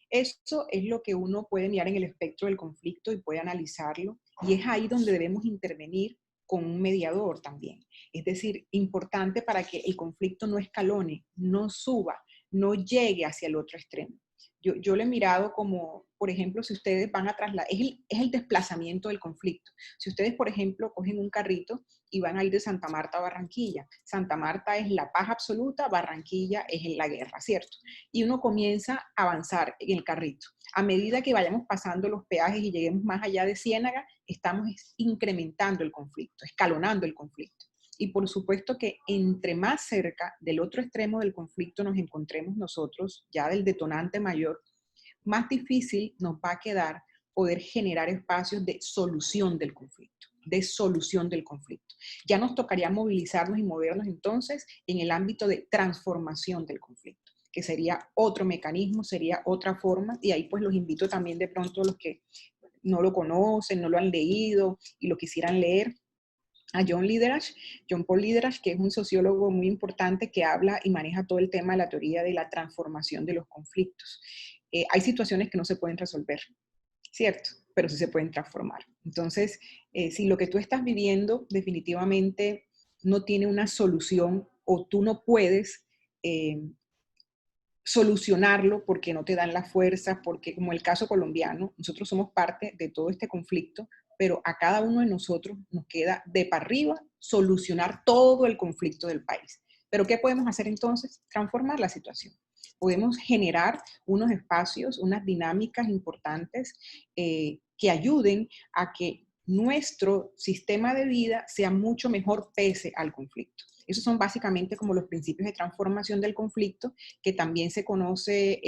Eso es lo que uno puede mirar en el espectro del conflicto y puede analizarlo, y es ahí donde debemos intervenir con un mediador también. Es decir, importante para que el conflicto no escalone, no suba, no llegue hacia el otro extremo. Yo lo he mirado como, por ejemplo, si ustedes van a trasladar, es el desplazamiento del conflicto. Si ustedes, por ejemplo, cogen un carrito y van a ir de Santa Marta a Barranquilla. Santa Marta es la paz absoluta, Barranquilla es la guerra, ¿cierto? Y uno comienza a avanzar en el carrito. A medida que vayamos pasando los peajes y lleguemos más allá de Ciénaga, estamos incrementando el conflicto, escalonando el conflicto. Y por supuesto que entre más cerca del otro extremo del conflicto nos encontremos nosotros, ya del detonante mayor, más difícil nos va a quedar poder generar espacios de solución del conflicto, Ya nos tocaría movilizarnos y movernos entonces en el ámbito de transformación del conflicto, que sería otro mecanismo, sería otra forma, y ahí pues los invito también de pronto a los que no lo conocen, no lo han leído y lo quisieran leer, a John Paul Liderach, que es un sociólogo muy importante que habla y maneja todo el tema de la teoría de la transformación de los conflictos. Hay situaciones que no se pueden resolver, ¿cierto? Pero sí se pueden transformar. Entonces, si lo que tú estás viviendo definitivamente no tiene una solución o tú no puedes solucionarlo porque no te dan la fuerza, porque como el caso colombiano, nosotros somos parte de todo este conflicto, pero a cada uno de nosotros nos queda de para arriba solucionar todo el conflicto del país. ¿Pero qué podemos hacer entonces? Transformar la situación. Podemos generar unos espacios, unas dinámicas importantes que ayuden a que nuestro sistema de vida sea mucho mejor pese al conflicto. Esos son básicamente como los principios de transformación del conflicto, que también se conoce,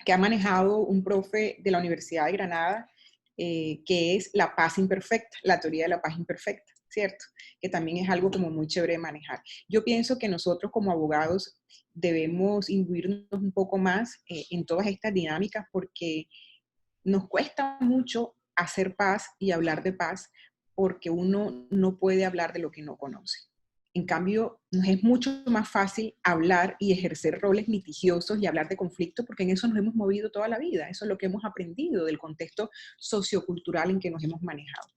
que ha manejado un profe de la Universidad de Granada, que es la paz imperfecta, la teoría de la paz imperfecta, ¿cierto? Que también es algo como muy chévere de manejar. Yo pienso que nosotros como abogados debemos imbuirnos un poco más en todas estas dinámicas porque nos cuesta mucho hacer paz y hablar de paz porque uno no puede hablar de lo que no conoce. En cambio, nos es mucho más fácil hablar y ejercer roles litigiosos y hablar de conflicto porque en eso nos hemos movido toda la vida. Eso es lo que hemos aprendido del contexto sociocultural en que nos hemos manejado.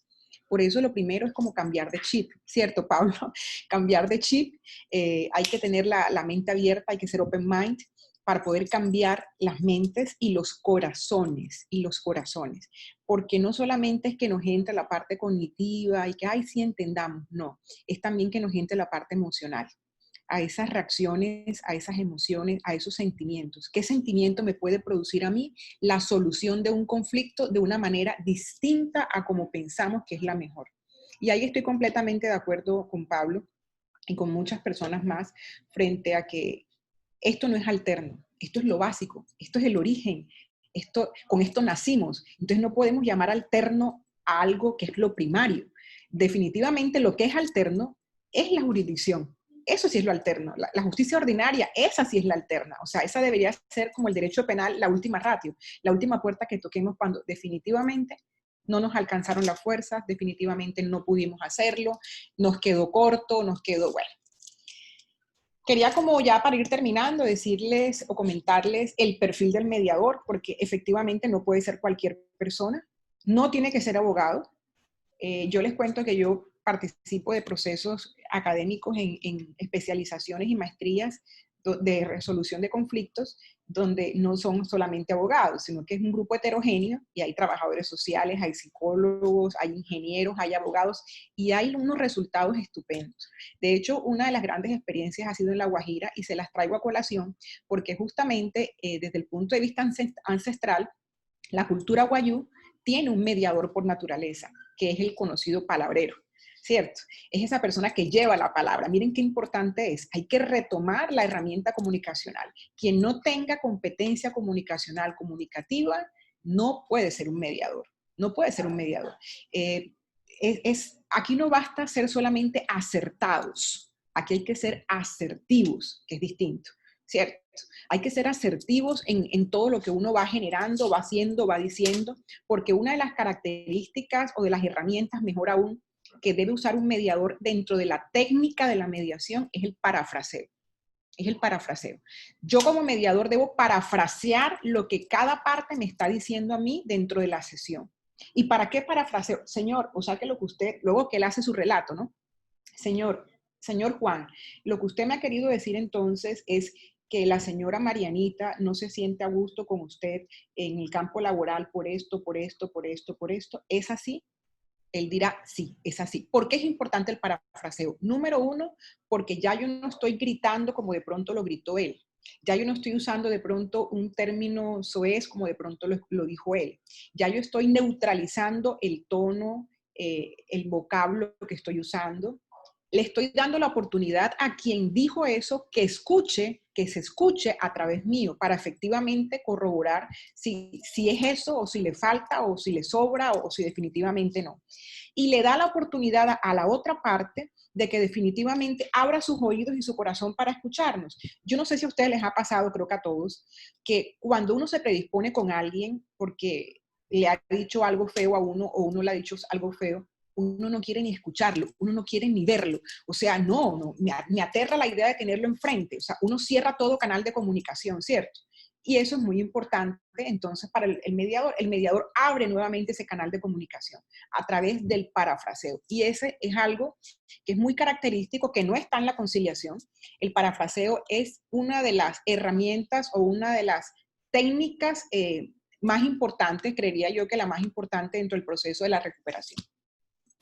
Por eso lo primero es como cambiar de chip, ¿cierto, Pablo? Cambiar de chip, hay que tener la mente abierta, hay que ser open mind para poder cambiar las mentes y los corazones, porque no solamente es que nos entre la parte cognitiva y que, ay, sí entendamos, no, es también que nos entre la parte emocional, a esas reacciones, a esas emociones, a esos sentimientos. ¿Qué sentimiento me puede producir a mí la solución de un conflicto de una manera distinta a como pensamos que es la mejor? Y ahí estoy completamente de acuerdo con Pablo y con muchas personas más frente a que esto no es alterno, esto es lo básico, esto es el origen, con esto nacimos. Entonces no podemos llamar alterno a algo que es lo primario. Definitivamente lo que es alterno es la jurisdicción. Eso sí es lo alterno. La justicia ordinaria, esa sí es la alterna. O sea, esa debería ser como el derecho penal, la última ratio, la última puerta que toquemos cuando definitivamente no nos alcanzaron las fuerzas, definitivamente no pudimos hacerlo, nos quedó corto, bueno. Quería como ya para ir terminando decirles o comentarles el perfil del mediador, porque efectivamente no puede ser cualquier persona, no tiene que ser abogado. Yo les cuento que yo participo de procesos académicos en especializaciones y maestrías de resolución de conflictos, donde no son solamente abogados, sino que es un grupo heterogéneo y hay trabajadores sociales, hay psicólogos, hay ingenieros, hay abogados y hay unos resultados estupendos. De hecho, una de las grandes experiencias ha sido en La Guajira y se las traigo a colación porque justamente desde el punto de vista ancestral, la cultura guayú tiene un mediador por naturaleza, que es el conocido palabrero, ¿cierto? Es esa persona que lleva la palabra. Miren qué importante es. Hay que retomar la herramienta comunicacional. Quien no tenga competencia comunicacional, comunicativa, no puede ser un mediador. No puede ser un mediador. Aquí no basta ser solamente acertados. Aquí hay que ser asertivos, que es distinto, ¿cierto? Hay que ser asertivos en todo lo que uno va generando, va haciendo, va diciendo, porque una de las características o de las herramientas, mejor aún, que debe usar un mediador dentro de la técnica de la mediación es el parafraseo. Es el parafraseo. Yo como mediador debo parafrasear lo que cada parte me está diciendo a mí dentro de la sesión. ¿Y para qué parafraseo? Señor, o sea que lo que usted, luego que él hace su relato, ¿no? Señor Juan, lo que usted me ha querido decir entonces es que la señora Marianita no se siente a gusto con usted en el campo laboral por esto, por esto, por esto, por esto. ¿Es así? Él dirá, sí, es así. ¿Por qué es importante el parafraseo? Número uno, porque ya yo no estoy gritando como de pronto lo gritó él. Ya yo no estoy usando de pronto un término soez como de pronto lo dijo él. Ya yo estoy neutralizando el tono, el vocablo que estoy usando. Le estoy dando la oportunidad a quien dijo eso que escuche, que se escuche a través mío para efectivamente corroborar si es eso o si le falta o si le sobra o si definitivamente no. Y le da la oportunidad a la otra parte de que definitivamente abra sus oídos y su corazón para escucharnos. Yo no sé si a ustedes les ha pasado, creo que a todos, que cuando uno se predispone con alguien porque le ha dicho algo feo a uno o uno le ha dicho algo feo, uno no quiere ni escucharlo, uno no quiere ni verlo. O sea, me aterra la idea de tenerlo enfrente. O sea, uno cierra todo canal de comunicación, ¿cierto? Y eso es muy importante, entonces, para el mediador. El mediador abre nuevamente ese canal de comunicación a través del parafraseo. Y ese es algo que es muy característico, que no está en la conciliación. El parafraseo es una de las herramientas o una de las técnicas más importantes, creería yo que la más importante dentro del proceso de la recuperación.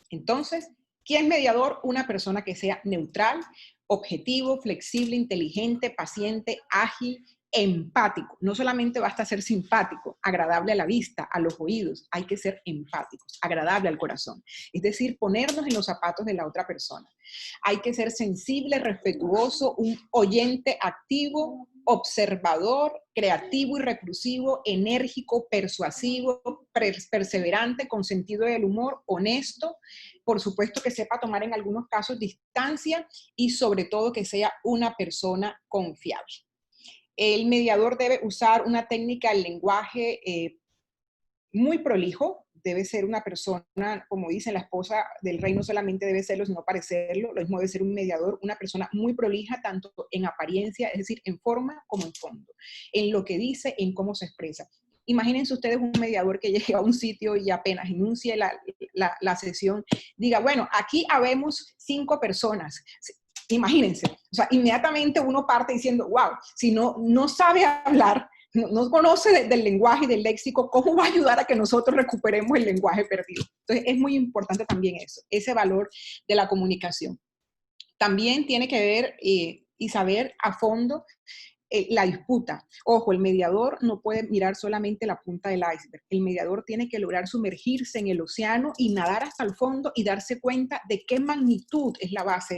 Entonces, ¿quién es mediador? Una persona que sea neutral, objetivo, flexible, inteligente, paciente, ágil, empático. No solamente basta ser simpático, agradable a la vista, a los oídos, hay que ser empáticos, agradable al corazón. Es decir, ponernos en los zapatos de la otra persona. Hay que ser sensible, respetuoso, un oyente activo, observador, creativo y reclusivo, enérgico, persuasivo, perseverante, con sentido del humor, honesto, por supuesto que sepa tomar en algunos casos distancia y sobre todo que sea una persona confiable. El mediador debe usar una técnica del lenguaje muy prolijo, debe ser una persona, como dice la esposa del rey, no solamente debe serlo, sino parecerlo, lo mismo debe ser un mediador, una persona muy prolija, tanto en apariencia, es decir, en forma como en fondo, en lo que dice, en cómo se expresa. Imagínense ustedes un mediador que llegue a un sitio y apenas inicie la sesión, diga, bueno, aquí habemos 5 personas. Imagínense, o sea, inmediatamente uno parte diciendo, wow, si no sabe hablar, no conoce del lenguaje y del léxico, ¿cómo va a ayudar a que nosotros recuperemos el lenguaje perdido? Entonces, es muy importante también eso, ese valor de la comunicación. También tiene que ver y saber a fondo la disputa. Ojo, el mediador no puede mirar solamente la punta del iceberg. El mediador tiene que lograr sumergirse en el océano y nadar hasta el fondo y darse cuenta de qué magnitud es la base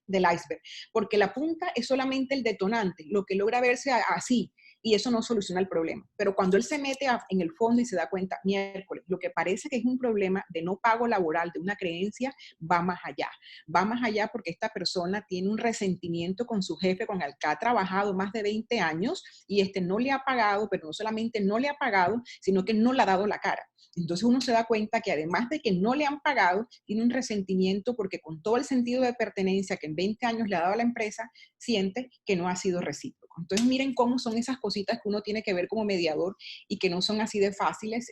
del iceberg. Porque la punta es solamente el detonante, lo que logra verse así, y eso no soluciona el problema. Pero cuando él se mete en el fondo y se da cuenta, miércoles, lo que parece que es un problema de no pago laboral, de una creencia, va más allá. Va más allá porque esta persona tiene un resentimiento con su jefe, con el que ha trabajado más de 20 años y no le ha pagado, pero no solamente no le ha pagado, sino que no le ha dado la cara. Entonces uno se da cuenta que además de que no le han pagado, tiene un resentimiento porque con todo el sentido de pertenencia que en 20 años le ha dado a la empresa, siente que no ha sido recíproco. Entonces miren cómo son esas cositas que uno tiene que ver como mediador y que no son así de fáciles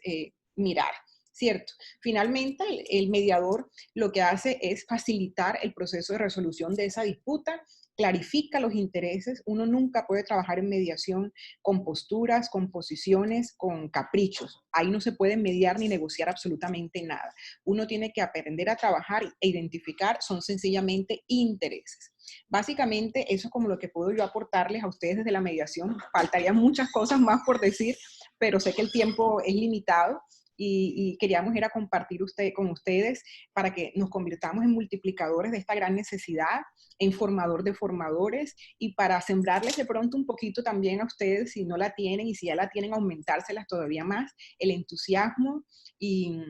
mirar, ¿cierto? Finalmente, el mediador lo que hace es facilitar el proceso de resolución de esa disputa, clarifica los intereses. Uno nunca puede trabajar en mediación con posturas, con posiciones, con caprichos. Ahí no se puede mediar ni negociar absolutamente nada. Uno tiene que aprender a trabajar e identificar, son sencillamente intereses. Básicamente, eso es como lo que puedo yo aportarles a ustedes desde la mediación. Faltarían muchas cosas más por decir, pero sé que el tiempo es limitado. Y queríamos ir a compartir con ustedes para que nos convirtamos en multiplicadores de esta gran necesidad, en formador de formadores y para sembrarles de pronto un poquito también a ustedes, si no la tienen y si ya la tienen, aumentárselas todavía más, el entusiasmo y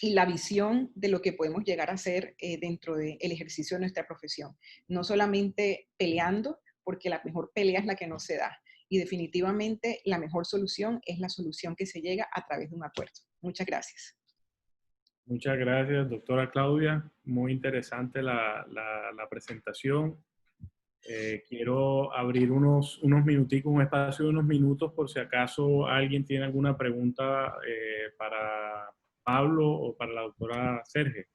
la visión de lo que podemos llegar a hacer dentro del ejercicio de nuestra profesión. No solamente peleando, porque la mejor pelea es la que no se da. Y definitivamente la mejor solución es la solución que se llega a través de un acuerdo. Muchas gracias. Muchas gracias, doctora Claudia. Muy interesante la presentación. Quiero abrir unos minuticos, un espacio de unos minutos por si acaso alguien tiene alguna pregunta para Pablo o para la doctora Serge.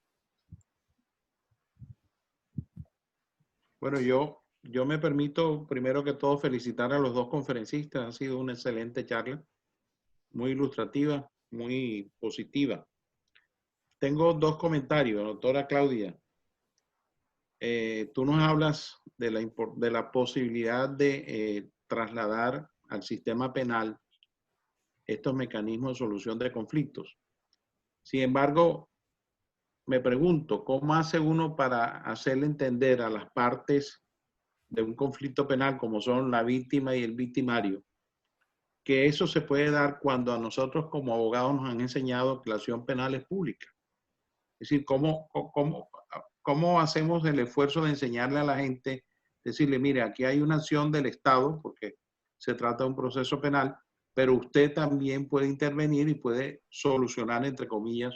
Bueno, yo me permito primero que todo felicitar a los dos conferencistas. Ha sido una excelente charla, muy ilustrativa, muy positiva. Tengo 2 comentarios, doctora Claudia. Tú nos hablas de la posibilidad de trasladar al sistema penal estos mecanismos de solución de conflictos. Sin embargo, me pregunto, ¿cómo hace uno para hacerle entender a las partes de un conflicto penal, como son la víctima y el victimario, que eso se puede dar cuando a nosotros como abogados nos han enseñado que la acción penal es pública? Es decir, ¿cómo hacemos el esfuerzo de enseñarle a la gente, decirle, mire, aquí hay una acción del Estado, porque se trata de un proceso penal, pero usted también puede intervenir y puede solucionar, entre comillas,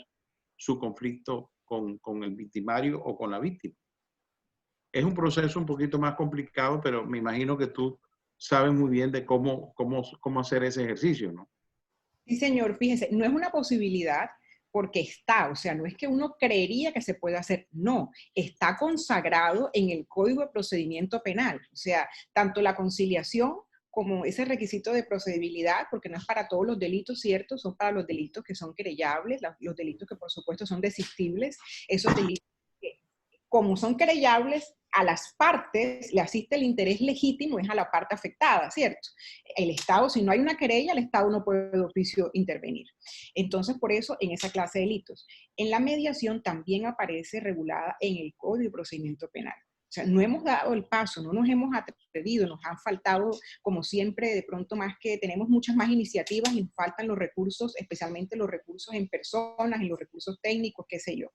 su conflicto con el victimario o con la víctima. Es un proceso un poquito más complicado, pero me imagino que tú sabes muy bien de cómo hacer ese ejercicio, ¿no? Sí, señor, fíjese, no es una posibilidad porque está, o sea, no es que uno creería que se puede hacer, no, está consagrado en el Código de Procedimiento Penal, o sea, tanto la conciliación como ese requisito de procedibilidad, porque no es para todos los delitos, ¿cierto? Son para los delitos que son querellables, los delitos que por supuesto son desistibles, esos delitos que, como son querellables, a las partes le asiste el interés legítimo, es a la parte afectada, ¿cierto? El Estado, si no hay una querella, el Estado no puede de oficio intervenir. Entonces, por eso, en esa clase de delitos. En la mediación también aparece regulada en el Código de Procedimiento Penal. O sea, no hemos dado el paso, no nos hemos atrevido, nos han faltado, como siempre, de pronto más que tenemos muchas más iniciativas y nos faltan los recursos, especialmente los recursos en personas, en los recursos técnicos, qué sé yo.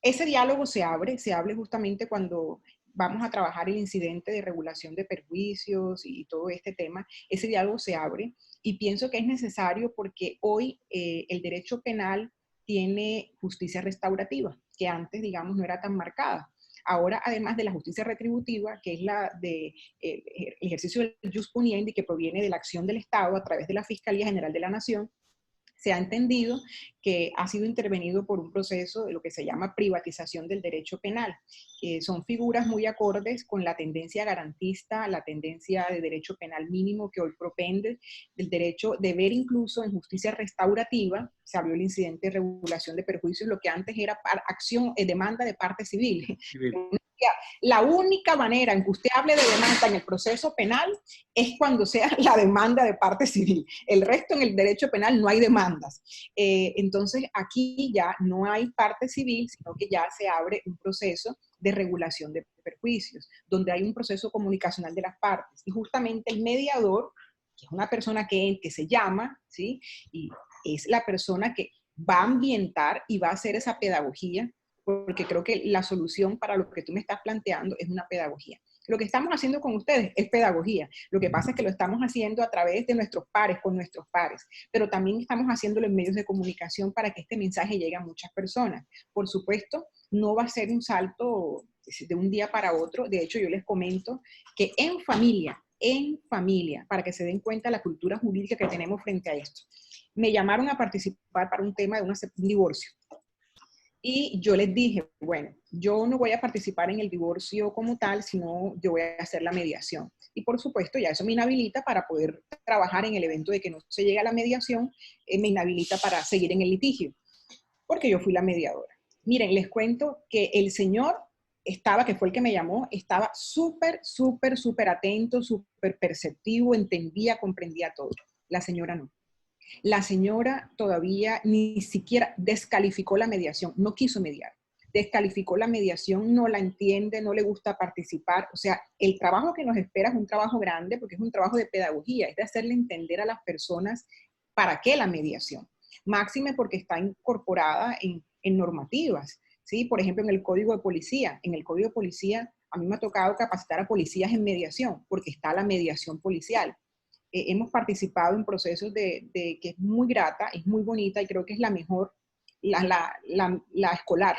Ese diálogo se abre justamente cuando vamos a trabajar el incidente de regulación de perjuicios y todo este tema. Ese diálogo se abre y pienso que es necesario porque hoy el derecho penal tiene justicia restaurativa, que antes, digamos, no era tan marcada. Ahora, además de la justicia retributiva, que es la de el ejercicio del jus puniendi, que proviene de la acción del Estado a través de la Fiscalía General de la Nación, se ha entendido que ha sido intervenido por un proceso de lo que se llama privatización del derecho penal. Son figuras muy acordes con la tendencia garantista, la tendencia de derecho penal mínimo que hoy propende, del derecho de ver incluso en justicia restaurativa. Se abrió el incidente de regulación de perjuicios, lo que antes era acción, demanda de parte civil. La única manera en que usted hable de demanda en el proceso penal es cuando sea la demanda de parte civil. El resto en el derecho penal no hay demandas. Entonces aquí ya no hay parte civil, sino que ya se abre un proceso de regulación de perjuicios, donde hay un proceso comunicacional de las partes. Y justamente el mediador, que es una persona que se llama, ¿sí? Y es la persona que va a ambientar y va a hacer esa pedagogía, porque creo que la solución para lo que tú me estás planteando es una pedagogía. Lo que estamos haciendo con ustedes es pedagogía. Lo que pasa es que lo estamos haciendo a través de nuestros pares, con nuestros pares, pero también estamos haciéndolo en medios de comunicación para que este mensaje llegue a muchas personas. Por supuesto, no va a ser un salto de un día para otro. De hecho, yo les comento que en familia, para que se den cuenta la cultura jurídica que tenemos frente a esto. Me llamaron a participar para un tema de un divorcio. Y yo les dije, bueno, yo no voy a participar en el divorcio como tal, sino yo voy a hacer la mediación. Y por supuesto, ya eso me inhabilita para poder trabajar en el evento de que no se llegue a la mediación, me inhabilita para seguir en el litigio, porque yo fui la mediadora. Miren, les cuento que el señor que fue el que me llamó, estaba súper atento, súper perceptivo, entendía, comprendía todo. La señora no. La señora todavía ni siquiera descalificó la mediación, no quiso mediar. Descalificó la mediación, no la entiende, no le gusta participar. O sea, el trabajo que nos espera es un trabajo grande porque es un trabajo de pedagogía, es de hacerle entender a las personas para qué la mediación. Máxime porque está incorporada en normativas, ¿sí? Por ejemplo, en el Código de Policía. En el Código de Policía a mí me ha tocado capacitar a policías en mediación porque está la mediación policial. Hemos participado en procesos que es muy grata, es muy bonita y creo que es la mejor, la escolar.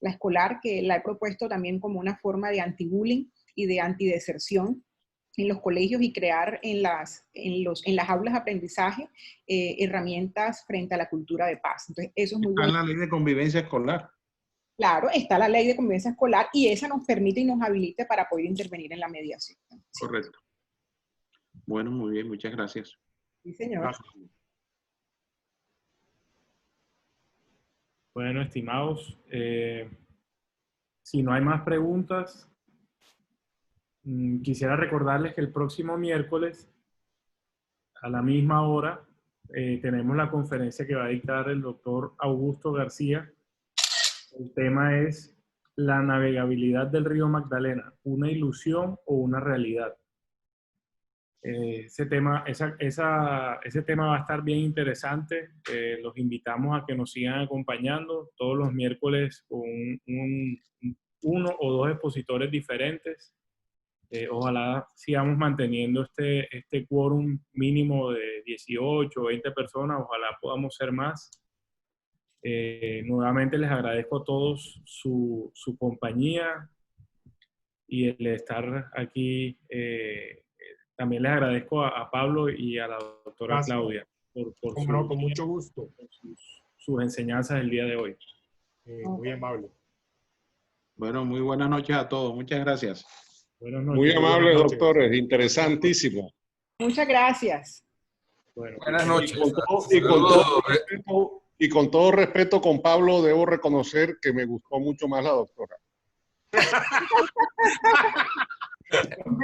La escolar que la he propuesto también como una forma de anti-bullying y de antideserción en los colegios y crear en las aulas de aprendizaje herramientas frente a la cultura de paz. Entonces, eso es muy bueno. Está la ley de convivencia escolar. Claro, está la ley de convivencia escolar y esa nos permite y nos habilita para poder intervenir en la mediación. ¿Sí? Correcto. Bueno, muy bien, muchas gracias. Sí, señor. Gracias. Bueno, estimados, si no hay más preguntas, quisiera recordarles que el próximo miércoles, a la misma hora, tenemos la conferencia que va a dictar el doctor Augusto García. El tema es la navegabilidad del río Magdalena, ¿una ilusión o una realidad? Ese tema va a estar bien interesante. Los invitamos a que nos sigan acompañando todos los miércoles con uno o dos expositores diferentes. Ojalá sigamos manteniendo este quórum mínimo de 18 o 20 personas. Ojalá podamos ser más. Nuevamente les agradezco a todos su compañía y el estar aquí. También les agradezco a Pablo y a la doctora Gracias. Claudia por Con mucho gusto. sus enseñanzas el día de hoy. Muy amable. Bueno, muy buenas noches a todos. Muchas gracias. Buenas noches. Muy amables, doctores. Interesantísimo. Muchas gracias. Bueno, Buenas noches. Y con todo respeto, con Pablo debo reconocer que me gustó mucho más la doctora. No,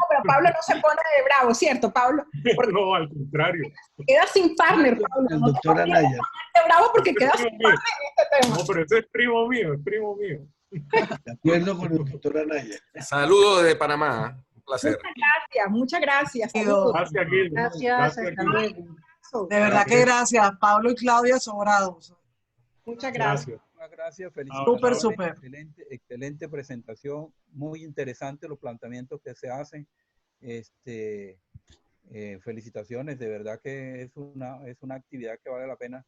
pero Pablo no se pone de bravo, ¿cierto, Pablo? Porque No, al contrario. queda sin partner, Pablo. El No te doctor pongas Anaya. de bravo porque quedas sin partner en este tema. No, pero ese es primo mío, es primo mío. De acuerdo con el doctor Anaya. Saludos desde Panamá. Un placer. Muchas gracias. Saludos. Gracias, Gil. Gracias, Gil. hasta luego. De verdad que gracias, Pablo y Claudia, sobrados. Muchas gracias. Gracias, felicidades. Súper, súper. Excelente presentación, muy interesante los planteamientos que se hacen. Felicitaciones, de verdad que es una actividad que vale la pena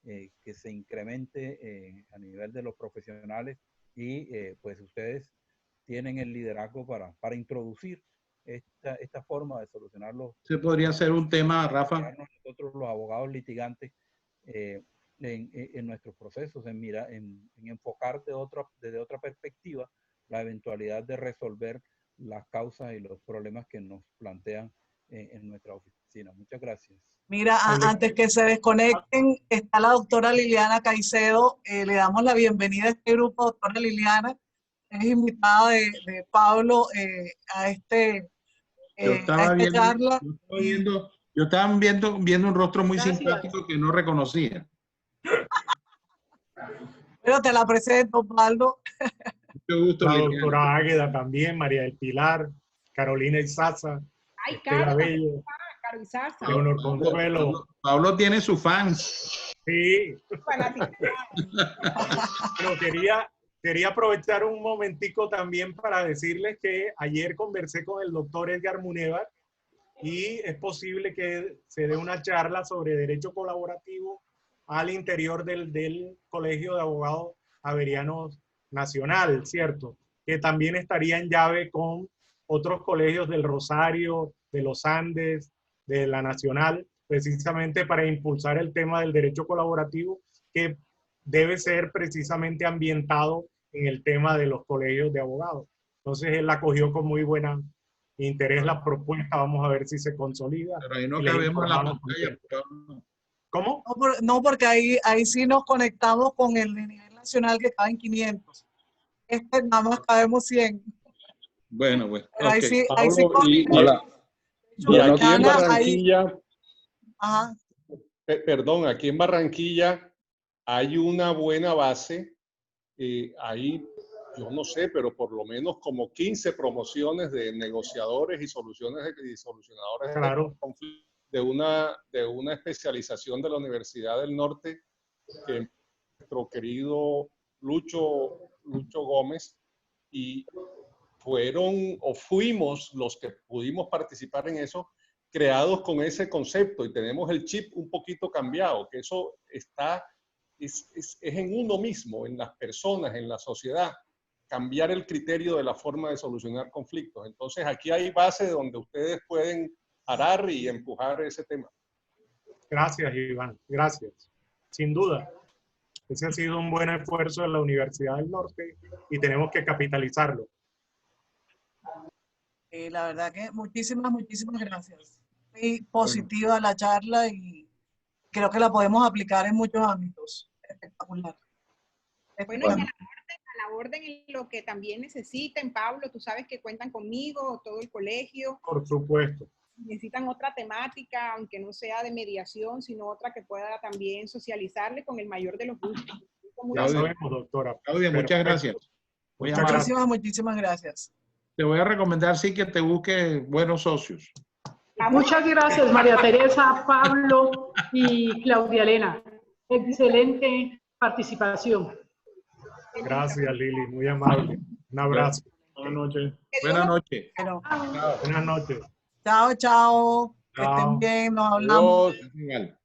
que se incremente a nivel de los profesionales y pues ustedes tienen el liderazgo para introducir esta forma de solucionar los... ¿Se podría hacer un tema, Rafa? Nosotros los abogados litigantes en nuestros procesos, en enfocar desde otra perspectiva la eventualidad de resolver las causas y los problemas que nos plantean en nuestra oficina. Muchas gracias. Mira, antes que se desconecten, está la doctora Liliana Caicedo. Le damos la bienvenida a este grupo, doctora Liliana. Es invitada de Pablo a esta charla. Yo estaba viendo un rostro muy simpático que no reconocía. Pero te la presento, Pablo. Mucho gusto. La doctora Águeda también, María del Pilar, Carolina Izaza, Ay, Estela Bello, Caro Izaza. Leonor Consuelo. Pablo tiene sus fans. Sí. Pero quería aprovechar un momentico también para decirles que ayer conversé con el doctor Edgar Munevar y es posible que se dé una charla sobre derecho colaborativo al interior del Colegio de Abogados Javerianos Nacional, ¿cierto? Que también estaría en llave con otros colegios del Rosario, de los Andes, de la Nacional, precisamente para impulsar el tema del derecho colaborativo que debe ser precisamente ambientado en el tema de los colegios de abogados. Entonces él la cogió con muy buena interés la propuesta, vamos a ver si se consolida. Pero ahí no cabemos en la pantalla. ¿Cómo? No, porque ahí sí nos conectamos con el de nivel nacional que caben 500. Nada más cabemos 100. Bueno, pues. Pero ahí sí, Hola. Y aquí en Barranquilla, Ajá. perdón, aquí en Barranquilla hay una buena base. Hay, yo no sé, pero por lo menos como 15 promociones de negociadores y solucionadores Claro. de conflictos de una especialización de la Universidad del Norte que nuestro querido Lucho Gómez, y fuimos los que pudimos participar en eso, creados con ese concepto, y tenemos el chip un poquito cambiado, que eso es en uno mismo, en las personas, en la sociedad, cambiar el criterio de la forma de solucionar conflictos. Entonces aquí hay base donde ustedes pueden arar y empujar ese tema. Gracias, Iván. Gracias. Sin duda. Ese ha sido un buen esfuerzo de la Universidad del Norte y tenemos que capitalizarlo. La verdad que muchísimas gracias. Muy positiva la charla y creo que la podemos aplicar en muchos ámbitos. Espectacular. Bueno, y a la orden en lo que también necesiten, Pablo, tú sabes que cuentan conmigo, todo el colegio. Por supuesto. Necesitan otra temática, aunque no sea de mediación, sino otra que pueda también socializarle con el mayor de los gustos. Ya sabemos, doctora. Claudia, muchas gracias. Muchísimas gracias. Te voy a recomendar, sí, que te busque buenos socios. Muchas gracias, María Teresa, Pablo y Claudia Elena. Excelente participación. Gracias, Lili, muy amable. Un abrazo. Buenas noches. Buenas noches. Buenas noches. Chao. Que estén bien, nos hablamos. Adiós.